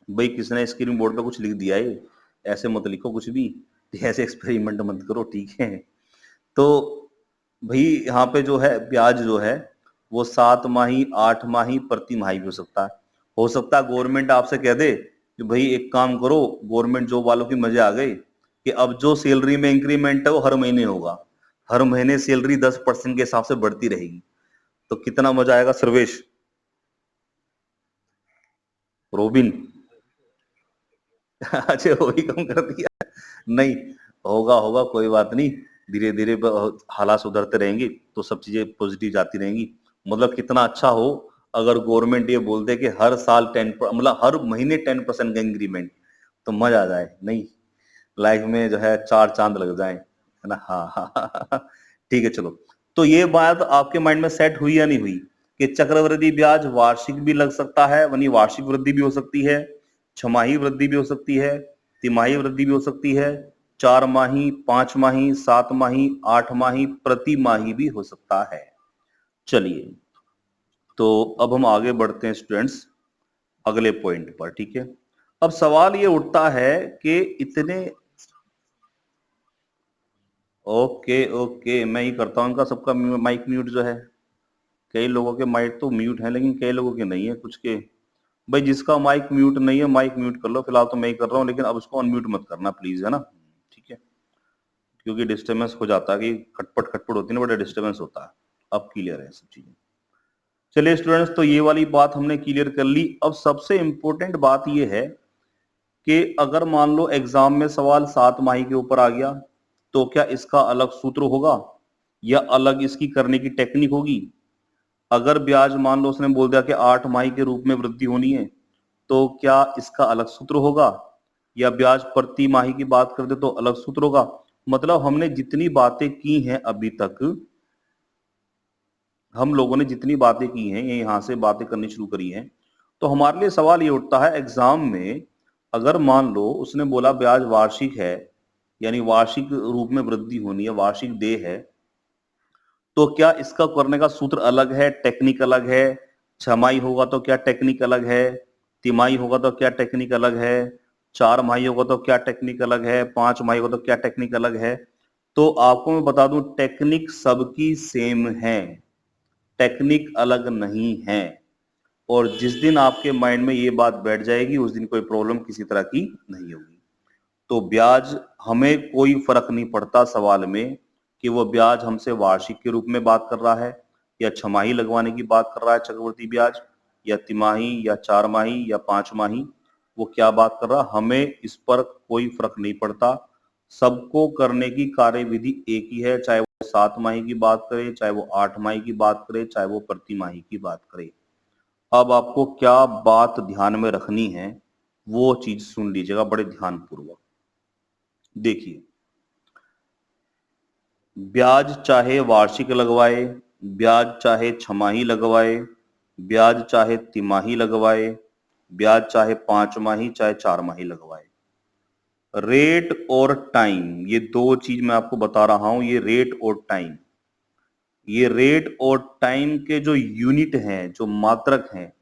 भाई किसने स्क्रीन बोर्ड पे कुछ लिख दिया है, ऐसे मत लिखो कुछ भी, ऐसे एक्सपेरिमेंट मत करो, ठीक है। तो भाई यहाँ पे जो है ब्याज जो है वो 7 माही, 8 माही, प्रति माही भी हो सकता है। हो सकता है गवर्नमेंट आपसे कह दे कि भाई एक काम करो, गवर्नमेंट जॉब वालों की मजे आ गई कि अब जो सैलरी में इंक्रीमेंट है वो हर महीने होगा, हर महीने सैलरी 10% के हिसाब से बढ़ती रहेगी। तो कितना मजा आएगा सर्वेश, रोबिन। अच्छा वो भी कम कर दिया। नहीं, होगा होगा, कोई बात नहीं, धीरे धीरे हालात सुधरते रहेंगे तो सब चीजें पॉजिटिव जाती रहेंगी। मतलब कितना अच्छा हो अगर गवर्नमेंट ये बोल दे कि हर साल 10, मतलब हर महीने 10% का इंक्रीमेंट, तो मजा आ जाए। नहीं, लाइफ में जो है चार चांद लग जाए, है ना। हाँ हाँ हाँ। ठीक है, चलो। तो ये बात आपके माइंड में सेट हुई या नहीं हुई कि चक्रवृद्धि ब्याज वार्षिक भी लग सकता है, यानी वार्षिक वृद्धि भी हो सकती है, छमाही वृद्धि भी हो सकती है, तिमाही वृद्धि भी हो सकती है, 4 माही, 5 माही, 7 माही, 8 माही, प्रति माही भी हो सकता है। चलिए, तो अब हम आगे बढ़ते हैं स्टूडेंट्स अगले पॉइंट पर। ठीक है, अब सवाल ये उठता है कि इतने, ओके ओके, मैं ही करता हूँ इनका सबका माइक म्यूट जो है। कई लोगों के माइक तो म्यूट है लेकिन कई लोगों के नहीं है, कुछ के। भाई जिसका माइक म्यूट नहीं है माइक म्यूट कर लो, फिलहाल तो मैं ही कर रहा हूँ, लेकिन अब उसको अनम्यूट मत करना प्लीज, है ना। ठीक है, क्योंकि डिस्टर्बेंस हो जाता है कि खटपट खटपट होती है ना, बड़ा डिस्टर्बेंस होता है। अब क्लियर है सब चीजें। चलिए स्टूडेंट्स, तो ये वाली बात हमने क्लियर कर ली। अब सबसे इंपॉर्टेंट बात ये है कि अगर मान लो एग्जाम में सवाल 7 माही के ऊपर आ गया, तो क्या इसका अलग सूत्र होगा या अलग इसकी करने की टेक्निक होगी। अगर ब्याज मान लो उसने बोल दिया कि 8 माही के रूप में वृद्धि होनी है, तो क्या इसका अलग सूत्र होगा, या ब्याज प्रति माही की बात करते तो अलग सूत्र होगा। मतलब हमने जितनी बातें की हैं अभी तक, हम लोगों ने जितनी बातें की हैं, ये यहाँ से बातें करनी शुरू करी हैं, तो हमारे लिए सवाल ये उठता है एग्जाम में, अगर मान लो उसने बोला ब्याज वार्षिक है, यानी वार्षिक रूप में वृद्धि होनी है, वार्षिक देय है, तो क्या इसका करने का सूत्र अलग है, टेक्निक अलग है। छमाही होगा तो क्या टेक्निक अलग है, तिमाही होगा तो क्या टेक्निक अलग है, 4 माही होगा तो क्या टेक्निक अलग है, 5 माही होगा तो क्या टेक्निक अलग है। तो आपको मैं बता दूं, टेक्निक सबकी सेम है, टेक्निक अलग नहीं है। और जिस दिन आपके माइंड में ये बात बैठ जाएगी उस दिन कोई प्रॉब्लम किसी तरह की नहीं होगी। तो ब्याज, हमें कोई फर्क नहीं पड़ता सवाल में कि वो ब्याज हमसे वार्षिक के रूप में बात कर रहा है, या छमाही लगवाने की बात कर रहा है चक्रवृद्धि ब्याज, या तिमाही, या 4 माही, या 5 माही, वो क्या बात कर रहा, हमें इस पर कोई फर्क नहीं पड़ता। सबको करने की कार्यविधि एक ही है, चाहे वो 7 माही की बात करे, चाहे वो 8 माही की बात करे, चाहे वो प्रति माही की बात करे। अब आपको क्या बात ध्यान में रखनी है वो चीज सुन लीजिएगा बड़े ध्यानपूर्वक। देखिए, ब्याज चाहे वार्षिक लगवाए, ब्याज चाहे छमाही लगवाए, ब्याज चाहे तिमाही लगवाए, ब्याज चाहे 5 माही चाहे 4 माही लगवाए, रेट और टाइम, ये दो चीज मैं आपको बता रहा हूं। ये रेट और टाइम, ये रेट और टाइम के जो यूनिट हैं, जो मात्रक हैं,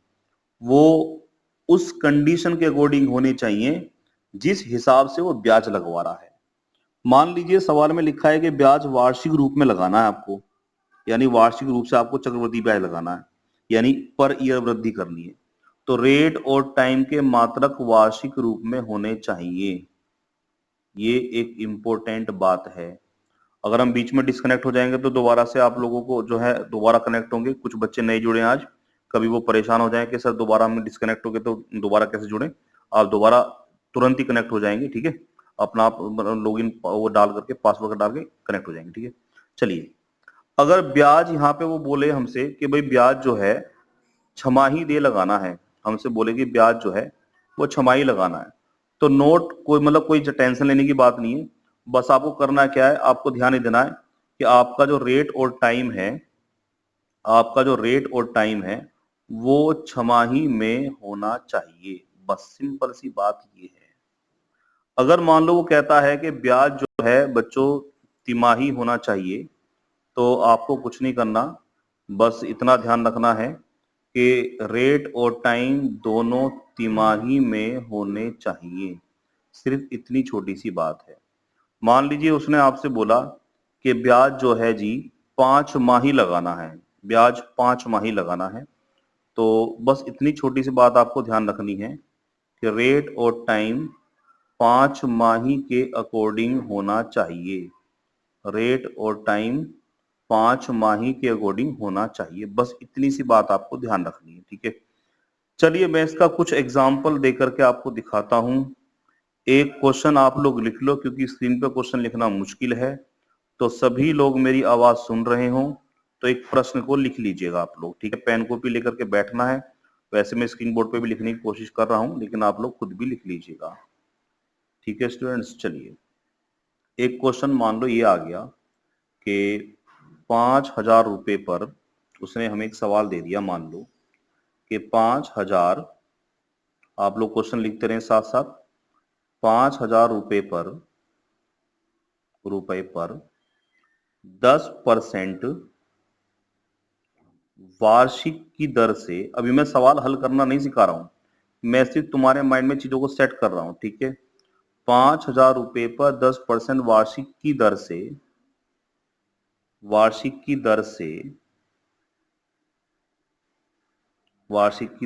वो उस कंडीशन के अकॉर्डिंग होने चाहिए जिस हिसाब से वो ब्याज लगवा रहा है। मान लीजिए सवाल में लिखा है कि ब्याज वार्षिक रूप में लगाना है आपको, यानी वार्षिक रूप से आपको चक्रवृद्धि ब्याज लगाना है, यानी पर ईयर वृद्धि करनी है, तो रेट और टाइम के मात्रक वार्षिक रूप में होने चाहिए। ये एक इंपॉर्टेंट बात है। अगर हम बीच में डिस्कनेक्ट हो जाएंगे तो दोबारा से आप लोगों को जो है दोबारा कनेक्ट होंगे। कुछ बच्चे नए जुड़े हैं आज, कभी वो परेशान हो जाए कि सर दोबारा हम डिस्कनेक्ट हो गए तो दोबारा कैसे जुड़े। आप दोबारा तुरंत ही कनेक्ट हो जाएंगे, ठीक है। अपना आप लॉगिन वो डाल करके, पासवर्ड डाल के कनेक्ट हो जाएंगे, ठीक है। चलिए, अगर ब्याज यहाँ पे वो बोले हमसे कि भाई ब्याज जो है छमाही दे लगाना है, हमसे बोले कि ब्याज जो है वो छमाही लगाना है, तो नोट कोई, मतलब कोई टेंशन लेने की बात नहीं है। बस आपको करना क्या है, आपको ध्यान ही देना है कि आपका जो रेट और टाइम है, आपका जो रेट और टाइम है वो छमाही में होना चाहिए। बस सिंपल सी बात ये है। अगर मान लो वो कहता है कि ब्याज जो है बच्चों तिमाही होना चाहिए, तो आपको कुछ नहीं करना, बस इतना ध्यान रखना है कि रेट और टाइम दोनों तिमाही में होने चाहिए। सिर्फ इतनी छोटी सी बात है। मान लीजिए उसने आपसे बोला कि ब्याज जो है जी 5 माही लगाना है, ब्याज 5 माही लगाना है। तो बस इतनी छोटी सी बात आपको ध्यान रखनी है कि रेट और टाइम 5 माही के अकॉर्डिंग होना चाहिए। रेट और टाइम 5 माही के अकॉर्डिंग होना चाहिए। बस इतनी सी बात आपको ध्यान रखनी है, ठीक है। चलिए मैं इसका कुछ एग्जाम्पल दे करके आपको दिखाता हूं। एक क्वेश्चन आप लोग लिख लो, क्योंकि स्क्रीन पे क्वेश्चन लिखना मुश्किल है। तो सभी लोग मेरी आवाज सुन रहे हो तो एक प्रश्न को लिख लीजिएगा आप लोग, ठीक है। पेन कॉपी लेकर के बैठना है। वैसे मैं स्क्रीन बोर्ड पे भी लिखने की कोशिश कर रहा हूं, लेकिन आप लोग खुद भी लिख लीजिएगा, ठीक है स्टूडेंट्स। चलिए एक क्वेश्चन मान लो ये आ गया कि 5,000 रुपए पर उसने हमें एक सवाल दे दिया। मान लो कि 5,000, आप लोग क्वेश्चन लिखते रहे साथ साथ। 5,000 रुपए पर 10% वार्षिक की दर से, अभी मैं सवाल हल करना नहीं सिखा रहा हूं, मैं सिर्फ तुम्हारे माइंड में चीजों को सेट कर रहा हूं, ठीक है। 5,000 रुपए पर 10% वार्षिक की दर से वार्षिक की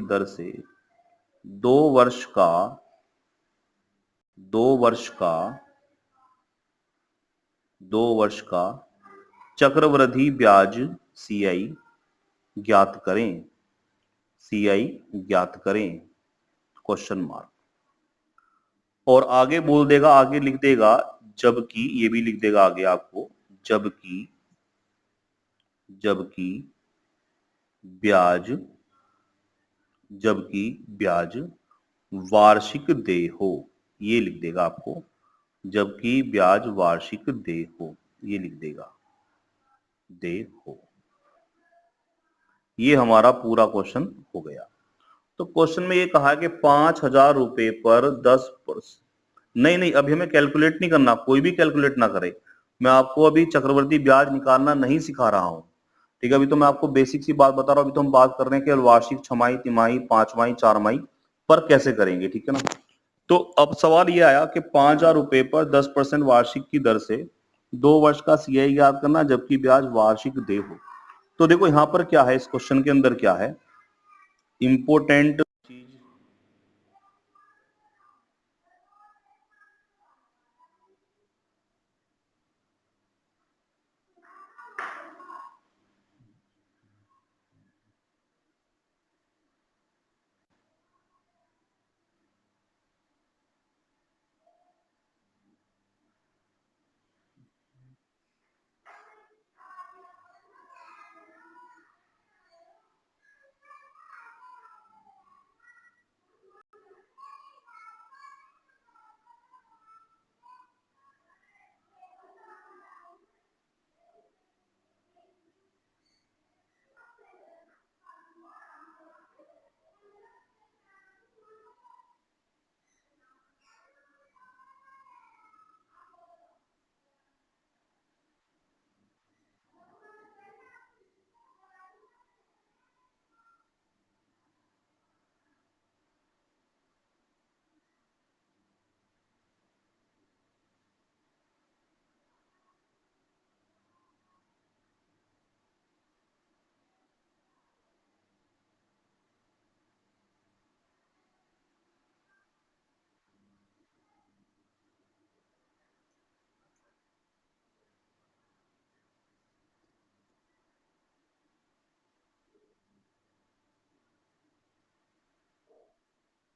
दर से 2 वर्ष का 2 वर्ष का चक्रवृद्धि ब्याज सीआई ज्ञात करें। सीआई ज्ञात करें, क्वेश्चन मार्क। और आगे बोल देगा, आगे लिख देगा जबकि, ये भी लिख देगा आगे आपको, जबकि जबकि ब्याज जबकि ब्याज वार्षिक देय हो, ये लिख देगा आपको। जबकि ब्याज वार्षिक देय हो, ये लिख देगा, देय हो। ये हमारा पूरा क्वेश्चन हो गया। तो क्वेश्चन में ये कहा कि 5,000 रुपए पर 10%, नहीं नहीं अभी हमें कैलकुलेट नहीं करना, कोई भी कैलकुलेट ना करे। मैं आपको अभी चक्रवृद्धि ब्याज निकालना नहीं सिखा रहा हूं, ठीक है। अभी तो मैं आपको बेसिक सी बात बता रहा हूं। अभी तो हम बात कर रहे हैं कि वार्षिक, छमाही, तिमाही, 5 माही, 4 माही पर कैसे करेंगे, ठीक है ना। तो अब सवाल ये आया कि 5,000 रुपए पर 10% वार्षिक की दर से 2 वर्ष का सीआई याद करना, जबकि ब्याज वार्षिक देय हो। तो देखो यहां पर क्या है, इस क्वेश्चन के अंदर क्या है इंपोर्टेंट चीज।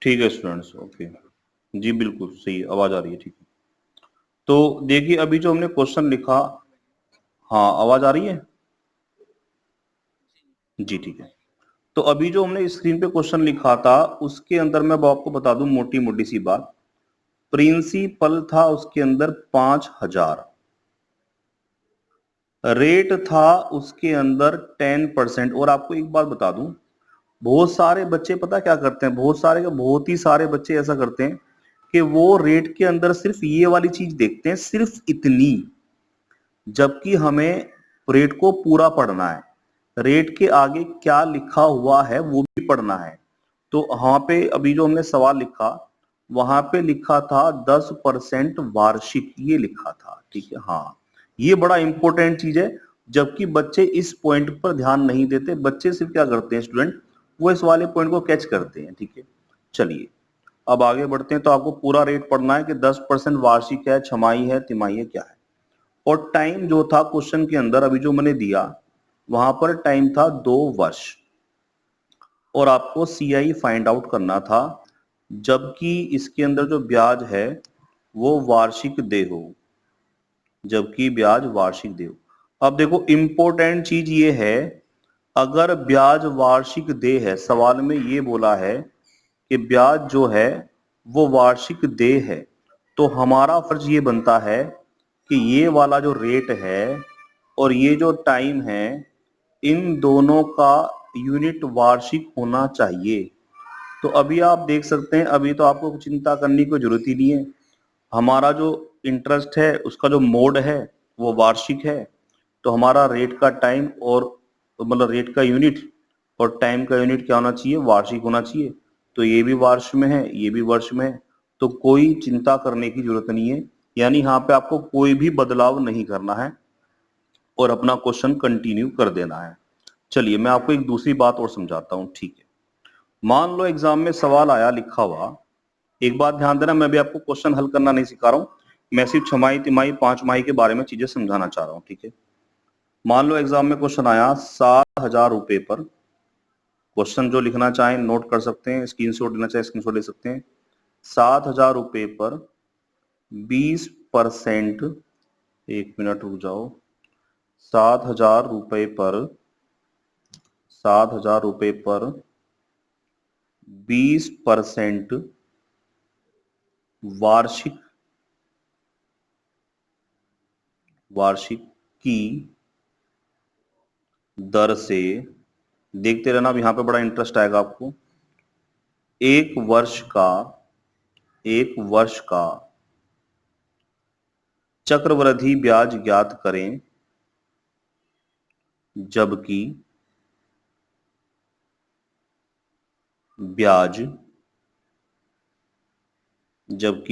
ठीक है स्टूडेंट्स, ओके। जी बिल्कुल सही, आवाज आ रही है, ठीक है। तो देखिए अभी जो हमने क्वेश्चन लिखा, हाँ आवाज आ रही है जी, ठीक है। तो अभी जो हमने स्क्रीन पे क्वेश्चन लिखा था उसके अंदर मैं अब आपको बता दूं मोटी मोटी सी बात। प्रिंसिपल था उसके अंदर 5,000, रेट था उसके अंदर 10%। और आपको एक बात बता दूं, बहुत सारे बच्चे पता क्या करते हैं, बहुत ही सारे बच्चे ऐसा करते हैं कि वो रेट के अंदर सिर्फ ये वाली चीज देखते हैं, सिर्फ इतनी, जबकि हमें रेट को पूरा पढ़ना है। रेट के आगे क्या लिखा हुआ है वो भी पढ़ना है। तो वहां पे अभी जो हमने सवाल लिखा, वहां पे लिखा था 10% वार्षिक, ये लिखा था, ठीक है। हाँ ये बड़ा इंपॉर्टेंट चीज है, जबकि बच्चे इस पॉइंट पर ध्यान नहीं देते। बच्चे सिर्फ क्या करते हैं स्टूडेंट, वो इस वाले पॉइंट को कैच करते हैं। ठीक है, चलिए अब आगे बढ़ते हैं। तो आपको पूरा रेट पढ़ना है कि 10% वार्षिक है, छमाही है, तिमाही है, क्या है। और टाइम जो था क्वेश्चन के अंदर अभी जो मैंने दिया, वहां पर टाइम था 2 वर्ष, और आपको सीआई फाइंड आउट करना था, जबकि इसके अंदर जो ब्याज है वो वार्षिक देय हो, जबकि ब्याज वार्षिक देय हो। अब देखो इंपॉर्टेंट चीज ये है, अगर ब्याज वार्षिक देय है, सवाल में ये बोला है कि ब्याज जो है वो वार्षिक देय है, तो हमारा फर्ज ये बनता है कि ये वाला जो रेट है और ये जो टाइम है, इन दोनों का यूनिट वार्षिक होना चाहिए। तो अभी आप देख सकते हैं, अभी तो आपको चिंता करने की जरूरत ही नहीं है। हमारा जो इंटरेस्ट है उसका जो मोड है वो वार्षिक है, तो हमारा रेट का टाइम और मतलब रेट का यूनिट और टाइम का यूनिट क्या होना चाहिए, वार्षिक होना चाहिए। तो ये भी वर्ष में है, ये भी वर्ष में है, तो कोई चिंता करने की जरूरत नहीं है। यानी यहाँ पे आपको कोई भी बदलाव नहीं करना है और अपना क्वेश्चन कंटिन्यू कर देना है। चलिए मैं आपको एक दूसरी बात और समझाता हूँ। ठीक है, मान लो एग्जाम में सवाल आया लिखा हुआ, एक बात ध्यान देना, मैं भी आपको क्वेश्चन हल करना नहीं सिखा रहा हूँ, मैं सिर्फ छमाही, तिमाही, 5 माही के बारे में चीजें समझाना चाह रहा हूँ। ठीक है, मान लो एग्जाम में क्वेश्चन आया 7,000 रुपए पर। क्वेश्चन जो लिखना चाहें नोट कर सकते हैं, स्क्रीनशॉट लेना चाहे स्क्रीनशॉट ले सकते हैं। 7,000 रुपए पर 20%, 1 मिनट रुक जाओ, 7,000 रुपए पर 7,000 रुपए पर 20% वार्षिक वार्षिक की दर से, देखते रहना, अब यहां पे बड़ा इंटरेस्ट आएगा आपको। एक वर्ष का चक्रवृद्धि ब्याज ज्ञात करें, जबकि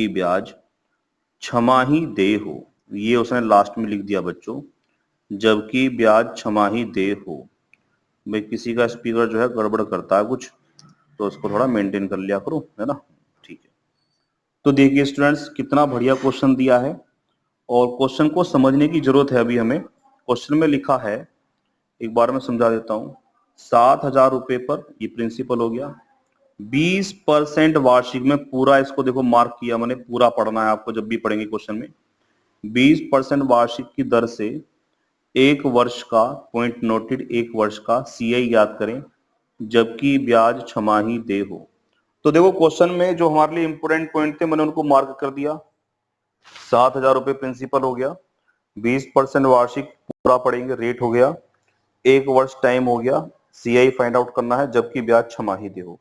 ब्याज छमाही देय हो। ये उसने लास्ट में लिख दिया बच्चों, जबकि ब्याज छमाही देय हो। भाई किसी का स्पीकर जो है गड़बड़ करता है कुछ, तो उसको थोड़ा मेंटेन कर लिया करो, है ना। ठीक है, तो देखिए स्टूडेंट्स कितना बढ़िया क्वेश्चन दिया है, और क्वेश्चन को समझने की जरूरत है अभी हमें। क्वेश्चन में लिखा है, एक बार मैं समझा देता हूं। 7,000 रुपए पर, ये प्रिंसिपल हो गया, 20% वार्षिक में, पूरा इसको देखो मार्क किया मैंने, पूरा पढ़ना है आपको जब भी पढ़ेंगे क्वेश्चन में। 20% वार्षिक की दर से एक वर्ष का, पॉइंट नोटेड, एक वर्ष का सीआई याद करें, जबकि ब्याज छमाही देय हो। तो देखो क्वेश्चन में जो हमारे लिए इंपोर्टेंट पॉइंट थे मैंने उनको मार्क कर दिया। 7,000 रुपए प्रिंसिपल हो गया, 20% वार्षिक पूरा पड़ेंगे, रेट हो गया, एक वर्ष टाइम हो गया, सीआई फाइंड आउट करना है, जबकि ब्याज छमाही दे हो।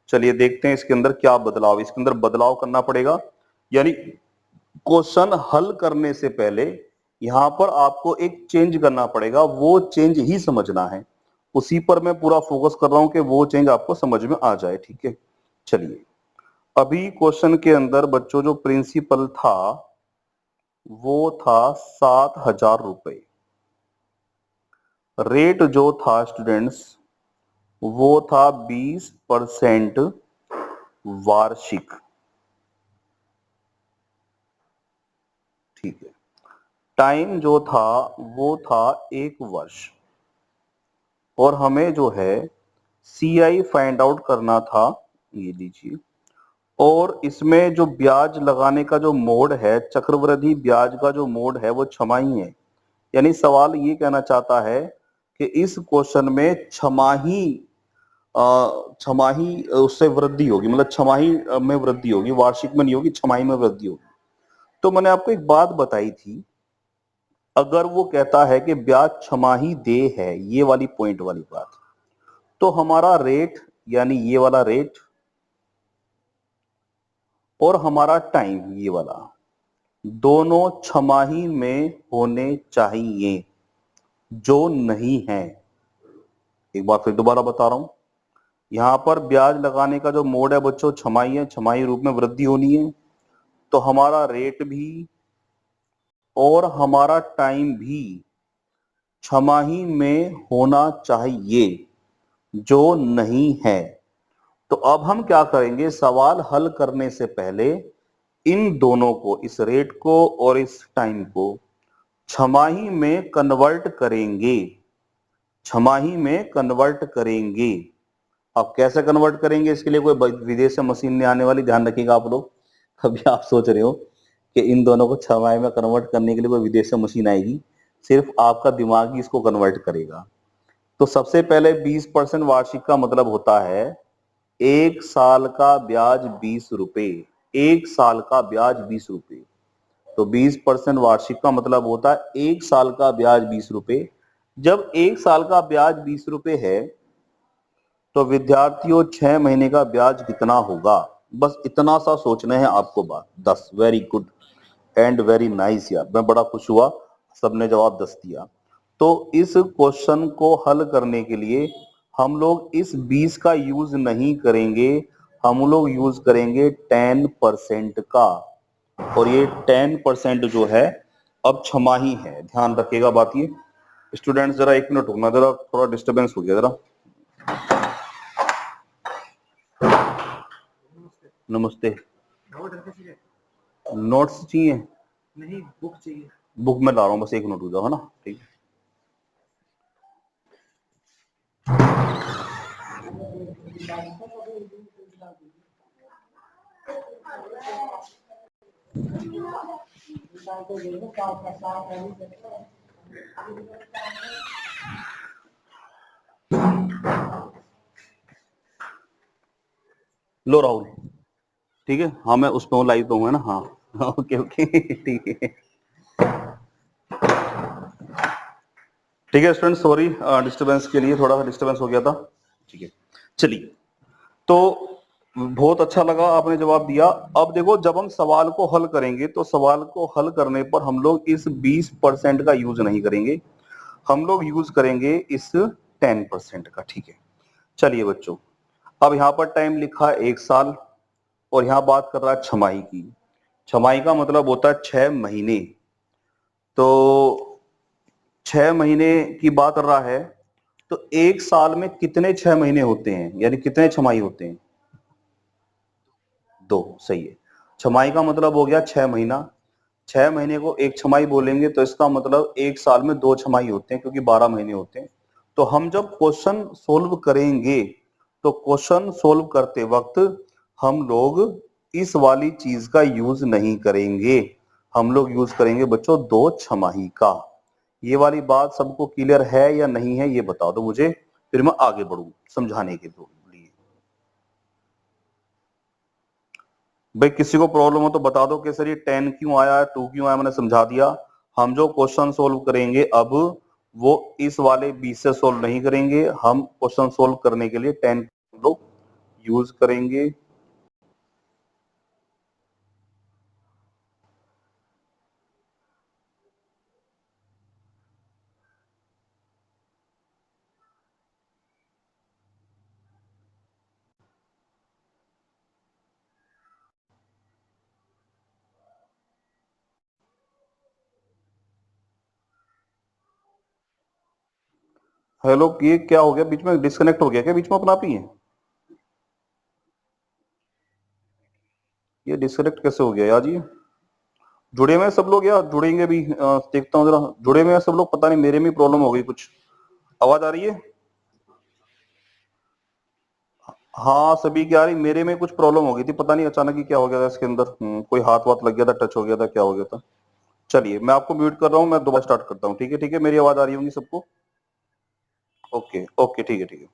चलिए देखते हैं इसके अंदर क्या बदलाव, इसके अंदर बदलाव करना पड़ेगा। यानी क्वेश्चन हल करने से पहले यहां पर आपको एक चेंज करना पड़ेगा, वो चेंज ही समझना है, उसी पर मैं पूरा फोकस कर रहा हूं कि वो चेंज आपको समझ में आ जाए। ठीक है, चलिए अभी क्वेश्चन के अंदर बच्चों जो प्रिंसिपल था वो था 7,000 रुपए, रेट जो था स्टूडेंट्स वो था 20% वार्षिक। ठीक है, टाइम जो था वो था एक वर्ष, और हमें जो है सीआई फाइंड आउट करना था, ये लीजिए। और इसमें जो ब्याज लगाने का जो मोड है, चक्रवृद्धि ब्याज का जो मोड है वो छमाही है। यानी सवाल ये कहना चाहता है कि इस क्वेश्चन में छमाही उससे वृद्धि होगी, मतलब छमाही में वृद्धि होगी, वार्षिक में नहीं होगी, छमाही में वृद्धि होगी। तो मैंने आपको एक बात बताई थी, अगर वो कहता है कि ब्याज छमाही दे है, ये वाली पॉइंट वाली बात, तो हमारा रेट यानी ये वाला रेट और हमारा टाइम ये वाला, दोनों छमाही में होने चाहिए, जो नहीं है। एक बार फिर दोबारा बता रहा हूं, यहां पर ब्याज लगाने का जो मोड है बच्चों छमाही है, छमाही रूप में वृद्धि होनी है, तो हमारा रेट भी और हमारा टाइम भी छमाही में होना चाहिए, जो नहीं है। तो अब हम क्या करेंगे, सवाल हल करने से पहले इन दोनों को, इस रेट को और इस टाइम को छमाही में कन्वर्ट करेंगे, छमाही में कन्वर्ट करेंगे। अब कैसे कन्वर्ट करेंगे, इसके लिए कोई विदेश से मशीन नहीं आने वाली, ध्यान रखिएगा आप लोग। अभी आप सोच रहे हो कि इन दोनों को छमाही में कन्वर्ट करने के लिए कोई विदेश से मशीन आएगी, सिर्फ आपका दिमाग ही इसको कन्वर्ट करेगा। तो सबसे पहले 20% वार्षिक का मतलब होता है 1 साल का ब्याज 20 रुपए, 1 साल का ब्याज 20 रुपए। तो 20% वार्षिक का मतलब होता है 1 साल का ब्याज 20 रुपए। जब 1 साल का ब्याज 20 रुपए है तो विद्यार्थियों 6 महीने का ब्याज कितना होगा, बस इतना सा सोचना है आपको बात। 10, very good and very nice यार, मैं बड़ा खुश हुआ, सबने जवाब 10 दिया। तो इस क्वेश्चन को हल करने के लिए हम लोग इस 20 का यूज नहीं करेंगे, हम लोग यूज करेंगे 10% का। और ये 10% जो है अब छमाही है, ध्यान रखिएगा बात ये। स्टूडेंट्स जरा 1 मिनट रुकना, जरा थोड़ा डिस्टरबेंस हो गया जरा। नमस्ते। नोट्स चाहिए? नहीं, बुक चाहिए। बुक में ला रहा हूँ, बस 1 मिनट रुक जाओ, है ना, ठीक है। लो राहुल, ठीक है, हाँ मैं उस पर लाइव तो हूँ, है ना, हाँ ओके ओके ठीक है, ठीक है स्टूडेंट, सॉरी डिस्टरबेंस के लिए, थोड़ा सा डिस्टरबेंस हो गया था, ठीक है। चलिए, तो बहुत अच्छा लगा आपने जवाब दिया। अब देखो, जब हम सवाल को हल करेंगे तो सवाल को हल करने पर हम लोग इस 20% का यूज नहीं करेंगे, हम लोग यूज करेंगे इस 10% का, ठीक है। चलिए बच्चों, अब यहाँ पर टाइम लिखा है 1 साल और यहाँ बात कर रहा है छमाही की। छमाही का मतलब होता है 6 महीने। तो 6 महीने की बात कर रहा है, तो 1 साल में कितने 6 महीने होते हैं, यानी कितने छमाही होते हैं? 2, सही है। छमाही का मतलब हो गया 6 महीना, 6 महीने को एक छमाही बोलेंगे तो इसका मतलब 1 साल में 2 छमाही होते हैं, क्योंकि 12 महीने होते हैं। तो हम जब क्वेश्चन सोल्व करेंगे तो क्वेश्चन सोल्व करते वक्त हम लोग इस वाली चीज का यूज नहीं करेंगे, हम लोग यूज करेंगे बच्चों 2 छमाही का। ये वाली बात सबको क्लियर है या नहीं है, ये बता दो मुझे, फिर मैं आगे बढ़ू समझाने के लिए। भाई किसी को प्रॉब्लम हो तो बता दो कि सर ये 10 क्यों आया, 2 क्यों आया, मैंने समझा दिया। हम जो क्वेश्चन सोल्व करेंगे अब वो इस वाले 20 से सोल्व नहीं करेंगे, हम क्वेश्चन सोल्व करने के लिए 10 लोग यूज करेंगे। हेलो, ये क्या हो गया, बीच में डिस्कनेक्ट हो गया क्या, बीच में अपना आप ही है? ये डिस्कनेक्ट कैसे हो गया यार? ये जुड़े हुए हैं सब लोग या जुड़ेंगे भी? देखता हूँ जरा, जुड़े हुए हैं सब लोग, पता नहीं मेरे में प्रॉब्लम हो गई कुछ। आवाज आ रही है? हाँ सभी की आ रही, मेरे में कुछ प्रॉब्लम हो गई थी, पता नहीं अचानक ही क्या हो गया था इसके अंदर। कोई हाथ वाथ लग गया था, टच हो गया था, क्या हो गया था। चलिए मैं आपको म्यूट कर रहा हूँ, मैं दोबारा स्टार्ट करता हूँ, ठीक है, ठीक है, मेरी आवाज आ रही होगी सबको? ओके ओके, ठीक है ठीक है।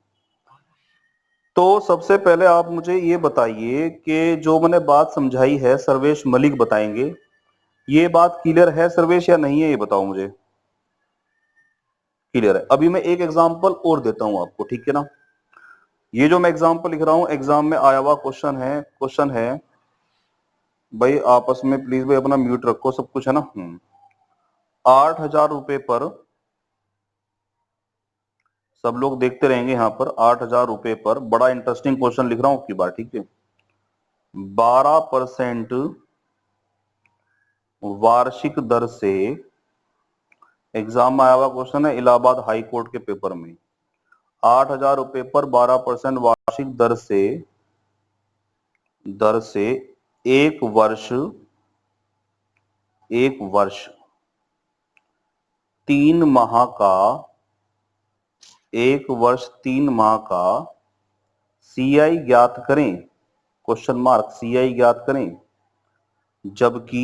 तो सबसे पहले आप मुझे ये बताइए कि जो मैंने बात समझाई है, सर्वेश मलिक बताएंगे, ये बात क्लियर है सर्वेश या नहीं है, ये बताओ मुझे। क्लियर है। अभी मैं एक एग्जांपल और देता हूं आपको, ठीक है ना। ये जो मैं एग्जांपल लिख रहा हूं, एग्जाम में आया हुआ क्वेश्चन है भाई, आपस में प्लीज भाई अपना म्यूट रखो, सब कुछ है ना। 8,000 रुपए पर, सब लोग देखते रहेंगे यहाँ पर, 8,000 रुपए पर, बड़ा इंटरेस्टिंग क्वेश्चन लिख रहा हूं की बार, ठीक है। 12% वार्षिक दर से, एग्जाम में आया हुआ क्वेश्चन है इलाहाबाद हाई कोर्ट के पेपर में, 8,000 रुपए पर 12% वार्षिक दर से एक वर्ष 3 माह का, 1 वर्ष 3 माह का सीआई ज्ञात करें, क्वेश्चन मार्क, सीआई ज्ञात करें, जबकि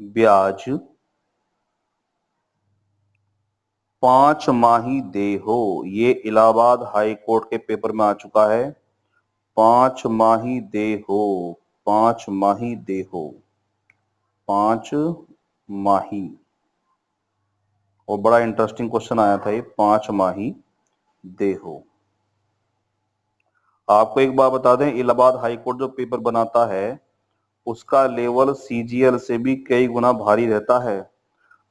ब्याज 5 माही देय हो। ये इलाहाबाद हाई कोर्ट के पेपर में आ चुका है, 5 माही देय हो, 5 माही देय हो, 5 माही। और बड़ा इंटरेस्टिंग क्वेश्चन आया था ये, 5 माही देय हो। आपको एक बात बता दें, इलाहाबाद हाई कोर्ट जो पेपर बनाता है उसका लेवल सीजीएल से भी कई गुना भारी रहता है।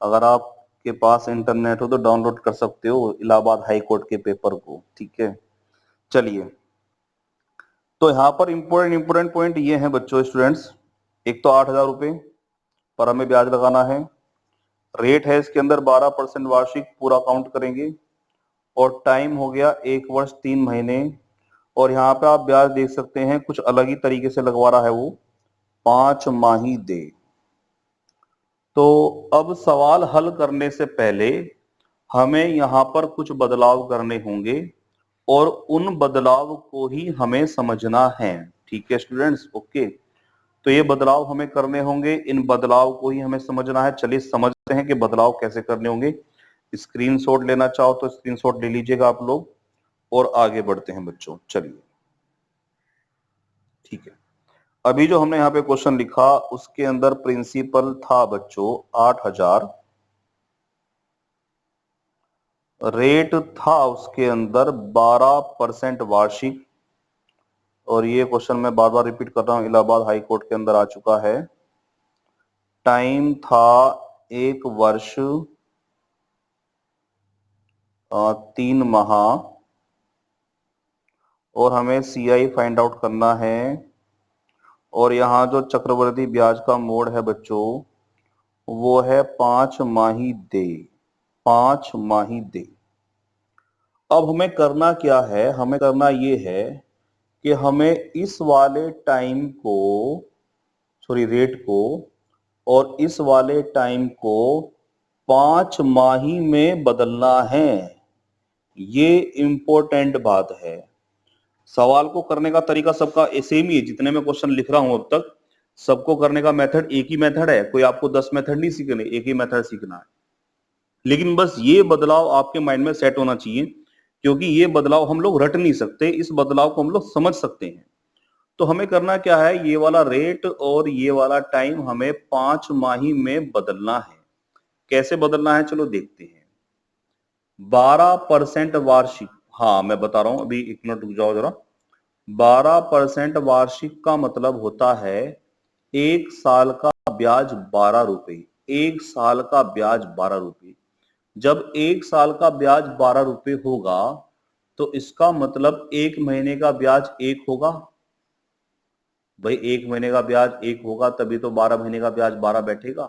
अगर आपके पास इंटरनेट हो तो डाउनलोड कर सकते हो इलाहाबाद हाई कोर्ट के पेपर को, ठीक है। चलिए, तो यहाँ पर इंपोर्टेंट पॉइंट ये है बच्चों, स्टूडेंट्स, एक तो 8,000 रुपए पर हमें ब्याज लगाना है, रेट है इसके अंदर 12% वार्षिक, पूरा काउंट करेंगे, और टाइम हो गया 1 वर्ष 3 महीने। और यहाँ पे आप ब्याज देख सकते हैं कुछ अलग ही तरीके से लगवा रहा है वो, 5 माही दे। तो अब सवाल हल करने से पहले हमें यहाँ पर कुछ बदलाव करने होंगे और उन बदलाव को ही हमें समझना है, ठीक है स्टूडेंट्स, ओके। तो ये बदलाव हमें करने होंगे, इन बदलाव को ही हमें समझना है। चलिए समझते हैं कि बदलाव कैसे करने होंगे। स्क्रीनशॉट लेना चाहो तो स्क्रीनशॉट ले लीजिएगा आप लोग, और आगे बढ़ते हैं बच्चों। चलिए, ठीक है। अभी जो हमने यहाँ पे क्वेश्चन लिखा उसके अंदर प्रिंसिपल था बच्चों 8,000, रेट था उसके अंदर 12% वार्षिक, और ये क्वेश्चन मैं बार बार रिपीट कर रहा हूं, इलाहाबाद हाई कोर्ट के अंदर आ चुका है। टाइम था 1 वर्ष 3 माह, और हमें सीआई फाइंड आउट करना है। और यहाँ जो चक्रवृद्धि ब्याज का मोड है बच्चों वो है 5 माही दे, 5 माही दे। अब हमें करना क्या है, हमें करना ये है कि हमें इस वाले टाइम को, सॉरी रेट को, और इस वाले टाइम को 5 माही में बदलना है। ये इंपॉर्टेंट बात है। सवाल को करने का तरीका सबका सेम ही है, जितने मैं क्वेश्चन लिख रहा हूं अब तक सबको करने का मेथड एक ही मेथड है, कोई आपको 10 मेथड नहीं सीखने, एक ही मेथड सीखना है। लेकिन बस ये बदलाव आपके माइंड में सेट होना चाहिए, क्योंकि ये बदलाव हम लोग रट नहीं सकते, इस बदलाव को हम लोग समझ सकते हैं। तो हमें करना क्या है, ये वाला रेट और ये वाला टाइम हमें 5 माही में बदलना है। कैसे बदलना है चलो देखते हैं। 12% वार्षिक, हाँ मैं बता रहा हूं, अभी 1 मिनट रुक जाओ जरा। 12% वार्षिक का मतलब होता है 1 साल का ब्याज 12 रुपए, 1 साल का ब्याज 12 रुपए। जब 1 साल का ब्याज 12 रुपए होगा तो इसका मतलब 1 महीने का ब्याज 1 होगा। भाई 1 महीने का ब्याज 1 होगा तभी तो 12 महीने का ब्याज 12 बैठेगा।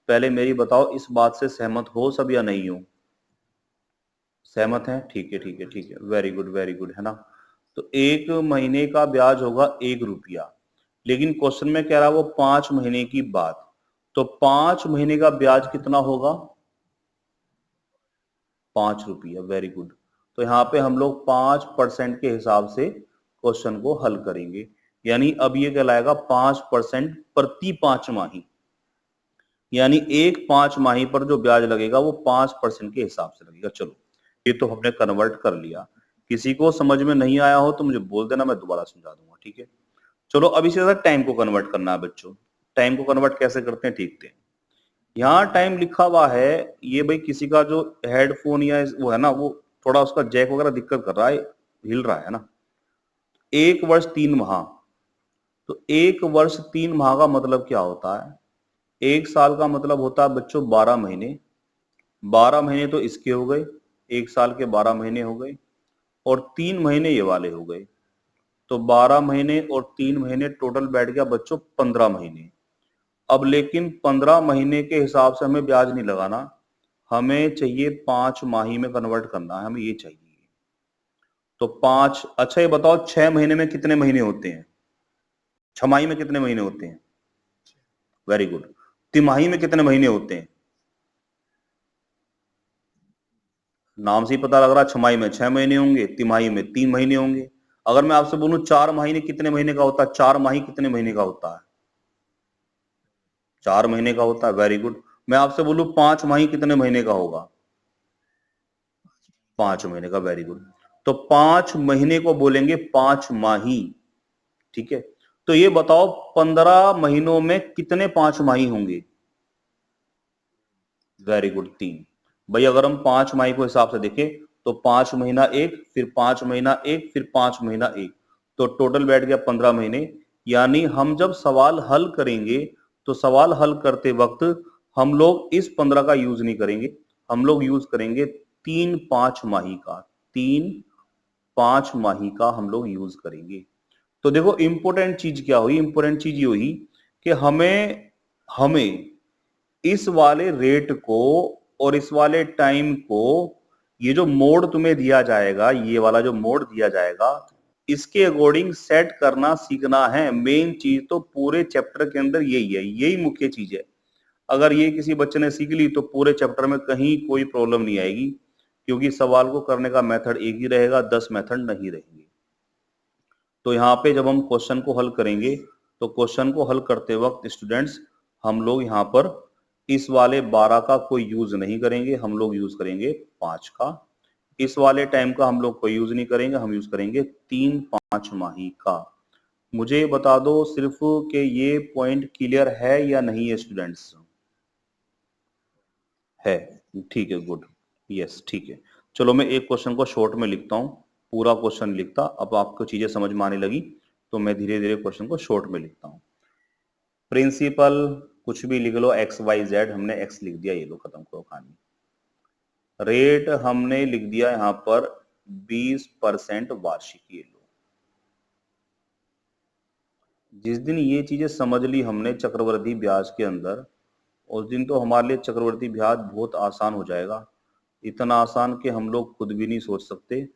पहले मेरी बताओ इस बात से सहमत हो सब या नहीं हो? सहमत हैं, ठीक है ठीक है ठीक है, वेरी गुड वेरी गुड, है ना। तो 1 महीने का ब्याज होगा 1 रुपया, लेकिन क्वेश्चन में कह रहा है वो 5 महीने की बात, तो 5 महीने का ब्याज कितना होगा? 5 रुपया, वेरी गुड। तो यहाँ पे हम लोग 5% के हिसाब से क्वेश्चन को हल करेंगे, यानी अब ये कहलाएगा 5% प्रति 5 माही, यानी एक 5 माही पर जो ब्याज लगेगा वो 5% के हिसाब से लगेगा। चलो ये तो हमने कन्वर्ट कर लिया। किसी को समझ में नहीं आया हो तो मुझे बोल देना, मैं दोबारा समझा दूंगा, ठीक है। चलो अब इसी तरह टाइम को कन्वर्ट करना है बच्चों। टाइम को कन्वर्ट कैसे करते हैं देखते हैं। यहाँ टाइम लिखा हुआ है, ये भाई किसी का जो हेडफोन या वो है ना, वो थोड़ा उसका जैक वगैरह दिक्कत कर रहा है, हिल रहा है ना। 1 वर्ष 3 माह, तो 1 वर्ष 3 माह का मतलब क्या होता है? 1 साल का मतलब होता है बच्चों 12 महीने। 12 महीने तो इसके हो गए, 1 साल के 12 महीने हो गए, और 3 महीने ये वाले हो गए। तो 12 महीने और 3 महीने टोटल बैठ गया बच्चों 15 महीने। अब लेकिन 15 महीने के हिसाब से हमें ब्याज नहीं लगाना, हमें चाहिए 5 माही में कन्वर्ट करना है, हमें ये चाहिए। तो 5, अच्छा ये बताओ 6 महीने में कितने महीने होते हैं? छमाही में कितने महीने होते हैं? Very good. तिमाही में कितने महीने होते हैं? नाम से ही पता लग रहा है, छमाही में 6 महीने होंगे, तिमाही में 3 महीने होंगे। अगर मैं आपसे बोलूं 4 महीने कितने महीने का होता है? 4 माही कितने महीने का होता है? 4 महीने का होता है, वेरी गुड। मैं आपसे बोलूं 5 माही कितने महीने का होगा? 5 महीने का, वेरी गुड। तो 5 महीने को बोलेंगे 5 माही, ठीक है। तो ये बताओ 15 महीनों में कितने 5 माही होंगे? Very good, 3। भाई अगर हम 5 माही को हिसाब से देखें तो 5 महीना एक, फिर 5 महीना एक, फिर 5 महीना एक, तो टोटल बैठ गया 15 महीने। यानी हम जब सवाल हल करेंगे तो सवाल हल करते वक्त हम लोग इस 15 का यूज नहीं करेंगे, हम लोग यूज करेंगे 3-5 माही का, 3-5 माही का हम लोग यूज करेंगे। तो देखो इंपॉर्टेंट चीज क्या हुई? इंपॉर्टेंट चीज ये हुई कि हमें हमें इस वाले रेट को और इस वाले टाइम को, ये जो मोड तुम्हें दिया जाएगा, ये वाला जो मोड दिया जाएगा, इसके अकॉर्डिंग सेट करना सीखना है। मेन चीज तो पूरे चैप्टर के अंदर यही है, यही मुख्य चीज है। अगर ये किसी बच्चे ने सीख ली तो पूरे चैप्टर में कहीं कोई प्रॉब्लम नहीं आएगी, क्योंकि सवाल को करने का मेथड एक ही रहेगा, 10 मेथड नहीं रहेंगे। तो यहाँ पे जब हम क्वेश्चन को हल करेंगे तो क्वेश्चन को हल करते वक्त स्टूडेंट्स हम लोग यहाँ पर इस वाले 12 का कोई यूज नहीं करेंगे, हम लोग यूज करेंगे 5 का। इस वाले टाइम का हम लोग कोई यूज नहीं करेंगे, हम यूज करेंगे 3-5 माही का। मुझे ये बता दो सिर्फ कि ये पॉइंट क्लियर है या नहीं है स्टूडेंट्स? है, ठीक है, गुड, यस, ठीक है। चलो मैं एक क्वेश्चन को शॉर्ट में लिखता हूँ, पूरा क्वेश्चन लिखता, अब आपको चीजें समझ में आने लगी तो मैं धीरे धीरे क्वेश्चन को शॉर्ट में लिखता हूँ। प्रिंसिपल कुछ भी लिख लो, एक्स वाई जेड, हमने एक्स लिख दिया, ये लो खत्म करो कहानी। रेट हमने लिख दिया यहाँ पर 20% वार्षिक, ये लो। जिस दिन ये चीजें समझ ली हमने चक्रवृद्धि ब्याज के अंदर, उस दिन तो हमारे लिए चक्रवृद्धि ब्याज बहुत आसान हो जाएगा, इतना आसान कि हम लोग खुद भी नहीं सोच सकते।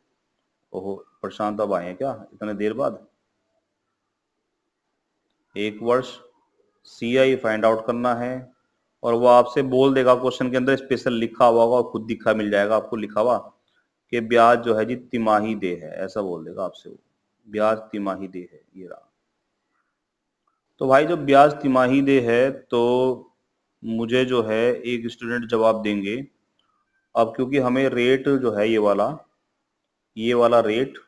ओहो, प्रशांत अब आए हैं क्या इतने देर बाद? 1 वर्ष CI फाइंड आउट करना है, और वो आपसे बोल देगा क्वेश्चन के अंदर स्पेशल लिखा हुआ होगा, खुद दिखा मिल जाएगा आपको लिखा हुआ कि ब्याज जो है जी तिमाही दे है, ऐसा बोल देगा आपसे वो, ब्याज तिमाही दे है, ये रहा। तो भाई जब ब्याज तिमाही दे है तो मुझे जो है एक स्टूडेंट जवाब देंगे। अब क्योंकि हमें रेट जो है ये वाला रेट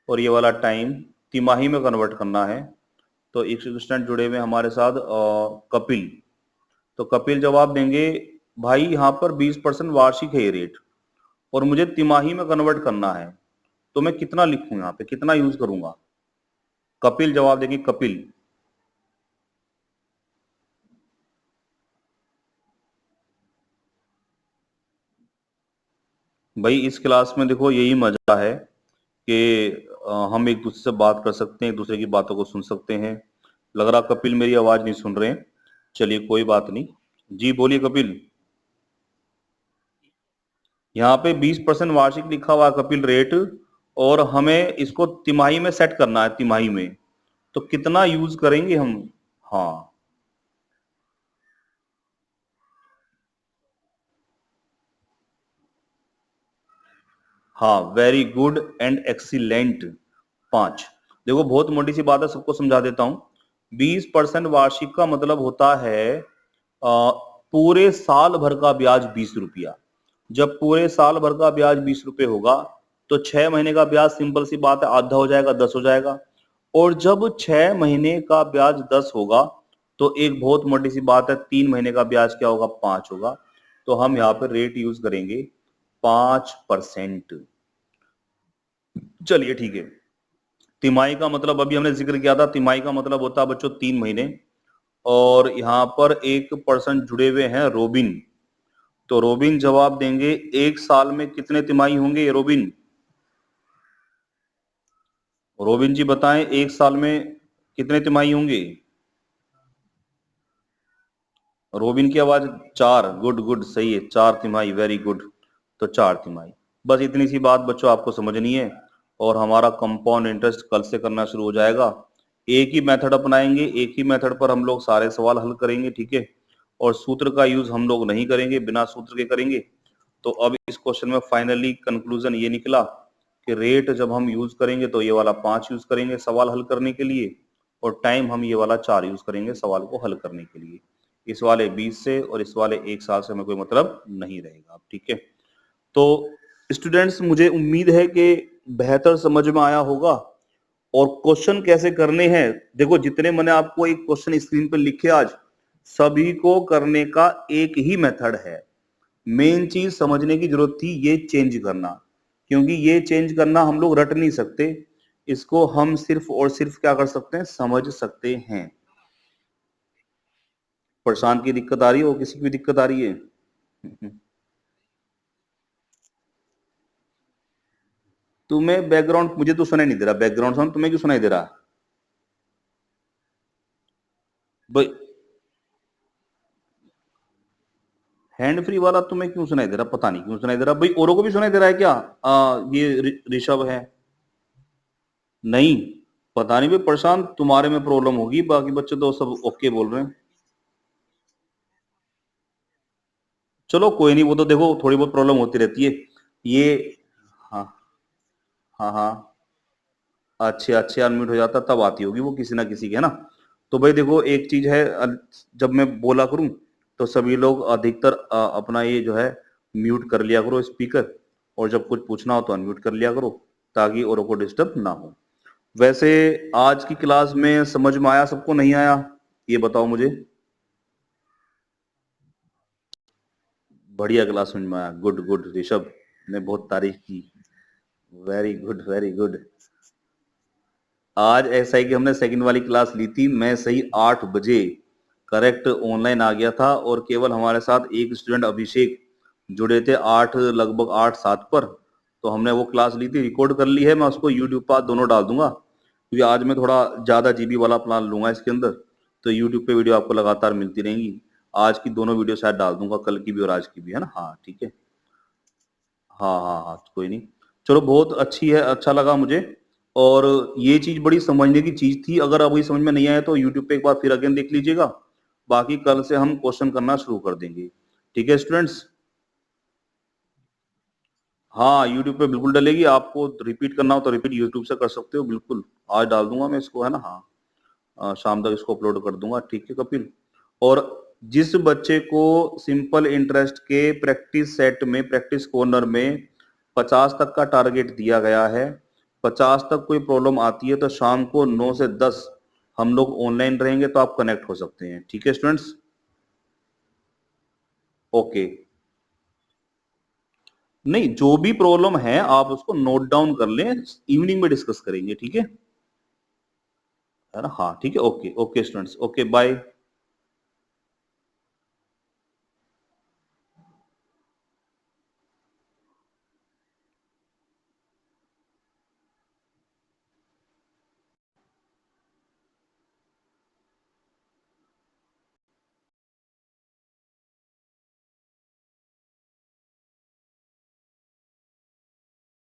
और ये वाला टाइम तिमाही में कन्वर्ट करना है, तो एक स्टूडेंट जुड़े हुए हमारे साथ कपिल। तो कपिल जवाब देंगे, भाई यहाँ पर 20% वार्षिक है ये रेट और मुझे तिमाही में कन्वर्ट करना है, तो मैं कितना लिखूं, यहाँ पे कितना यूज करूंगा? कपिल जवाब देंगे, कपिल। भाई इस क्लास में देखो यही मजा है कि हम एक दूसरे से बात कर सकते हैं, एक दूसरे की बातों को सुन सकते हैं। लग रहा कपिल मेरी आवाज नहीं सुन रहे हैं, चलिए कोई बात नहीं। जी बोलिए कपिल। यहाँ पे 20% वार्षिक लिखा हुआ है कपिल रेट, और हमें इसको तिमाही में सेट करना है, तिमाही में, तो कितना यूज करेंगे हम? हाँ, हाँ, वेरी गुड एंड एक्सीलेंट। 5। देखो बहुत मोटी सी बात है, सबको समझा देता हूं। 20% वार्षिक का मतलब होता है पूरे साल भर का ब्याज 20 रुपया। जब पूरे साल भर का ब्याज 20 रुपये होगा तो 6 महीने का ब्याज सिंपल सी बात है आधा हो जाएगा, 10 हो जाएगा। और जब 6 महीने का ब्याज 10 होगा तो एक बहुत मोटी सी बात है, 3 महीने का ब्याज क्या होगा? 5 होगा। तो हम यहाँ पर रेट यूज करेंगे 5%। चलिए ठीक है। तिमाही का मतलब अभी हमने जिक्र किया था, तिमाही का मतलब होता है बच्चों 3 महीने। और यहाँ पर एक पर्सन जुड़े हुए हैं रोबिन, तो रोबिन जवाब देंगे, एक साल में कितने तिमाही होंगे ये रोबिन? रोबिन जी बताएं, एक साल में कितने तिमाही होंगे? रोबिन की आवाज। 4। गुड गुड, सही है, 4 तिमाही, वेरी गुड। तो 4 तिमाही। बस इतनी सी बात बच्चों आपको समझनी है, और हमारा कंपाउंड इंटरेस्ट कल से करना शुरू हो जाएगा। एक ही मेथड अपनाएंगे, एक ही मेथड पर हम लोग सारे सवाल हल करेंगे, ठीक है। और सूत्र का यूज हम लोग नहीं करेंगे, बिना सूत्र के करेंगे। तो अब इस क्वेश्चन में फाइनली कंक्लूजन ये निकला कि रेट जब हम यूज करेंगे तो ये वाला 5 यूज करेंगे सवाल हल करने के लिए, और टाइम हम ये वाला 4 यूज करेंगे सवाल को हल करने के लिए। इस वाले 20 से और इस वाले 1 साल से हमें कोई मतलब नहीं रहेगा, ठीक है। तो स्टूडेंट्स, मुझे उम्मीद है कि बेहतर समझ में आया होगा। और क्वेश्चन कैसे करने हैं, देखो जितने मैंने आपको एक क्वेश्चन स्क्रीन पे लिखे आज, सभी को करने का एक ही मेथड है। मेन चीज समझने की जरूरत थी ये चेंज करना, क्योंकि ये चेंज करना हम लोग रट नहीं सकते, इसको हम सिर्फ और सिर्फ क्या कर सकते हैं, समझ सकते हैं। प्रशांत की दिक्कत आ रही है और किसी की भी दिक्कत आ रही है? तुम्हें बैकग्राउंड, मुझे तो सुनाई नहीं दे रहा बैकग्राउंड साउंड, तुम्हें क्यों सुनाई दे रहा? भाई हैंड फ्री वाला तुम्हें क्यों सुनाई दे रहा, पता नहीं क्यों सुनाई दे रहा भाई। औरों को भी सुनाई दे रहा है क्या? ये ऋषभ है। नहीं, पता नहीं भाई, प्रशांत तुम्हारे में प्रॉब्लम होगी, बाकी बच्चे तो सब ओके बोल रहे हैं। चलो कोई नहीं, वो तो देखो थोड़ी बहुत प्रॉब्लम होती रहती है ये। हाँ हाँ हाँ, अच्छे अच्छे अनम्यूट हो जाता तब आती होगी वो किसी ना किसी के, है ना। तो भाई देखो एक चीज है, जब मैं बोला करूं तो सभी लोग अधिकतर अपना ये जो है म्यूट कर लिया करो स्पीकर, और जब कुछ पूछना हो तो अनम्यूट कर लिया करो, ताकि औरों को डिस्टर्ब ना हो। वैसे आज की क्लास में समझ में आया सबको, नहीं आया, ये बताओ मुझे। बढ़िया क्लास समझ में आया, गुड गुड ऋषभ ने बहुत तारीफ की। Very good very good. आज ऐसा है कि हमने सेकंड वाली क्लास ली थी, मैं सही 8 बजे करेक्ट ऑनलाइन आ गया था, और केवल हमारे साथ एक स्टूडेंट अभिषेक जुड़े थे 8, लगभग 8-7 पर। तो हमने वो क्लास ली थी, रिकॉर्ड कर ली है, मैं उसको यूट्यूब पर दोनों डाल दूंगा, क्योंकि आज मैं थोड़ा ज्यादा जीबी वाला प्लान लूंगा इसके अंदर। तो यूट्यूब पे वीडियो आपको लगातार मिलती रहेंगी। आज की दोनों वीडियो शायद डाल दूंगा, कल की भी और आज की भी, है ना। हाँ ठीक है। हाँ हाँ हाँ, कोई नहीं। चलो बहुत अच्छी है, अच्छा लगा मुझे। और ये चीज बड़ी समझने की चीज थी, अगर अभी समझ में नहीं आया तो यूट्यूब पे एक बार फिर अगेन देख लीजिएगा। बाकी कल से हम क्वेश्चन करना शुरू कर देंगे, ठीक है स्टूडेंट्स। हाँ यूट्यूब पे बिल्कुल डलेगी, आपको रिपीट करना हो तो रिपीट यूट्यूब से कर सकते हो, बिल्कुल। आज डाल दूंगा मैं इसको, है ना। हाँ शाम तक इसको अपलोड कर दूंगा, ठीक है कपिल। और जिस बच्चे को सिंपल इंटरेस्ट के प्रैक्टिस सेट में, प्रैक्टिस कॉर्नर में 50 तक का टारगेट दिया गया है, 50 तक कोई प्रॉब्लम आती है तो शाम को 9 से 10 हम लोग ऑनलाइन रहेंगे, तो आप कनेक्ट हो सकते हैं, ठीक है स्टूडेंट्स। ओके। नहीं, जो भी प्रॉब्लम है आप उसको नोट डाउन कर लें, इवनिंग में डिस्कस करेंगे, ठीक है ना। हाँ ठीक है, okay okay students, okay bye.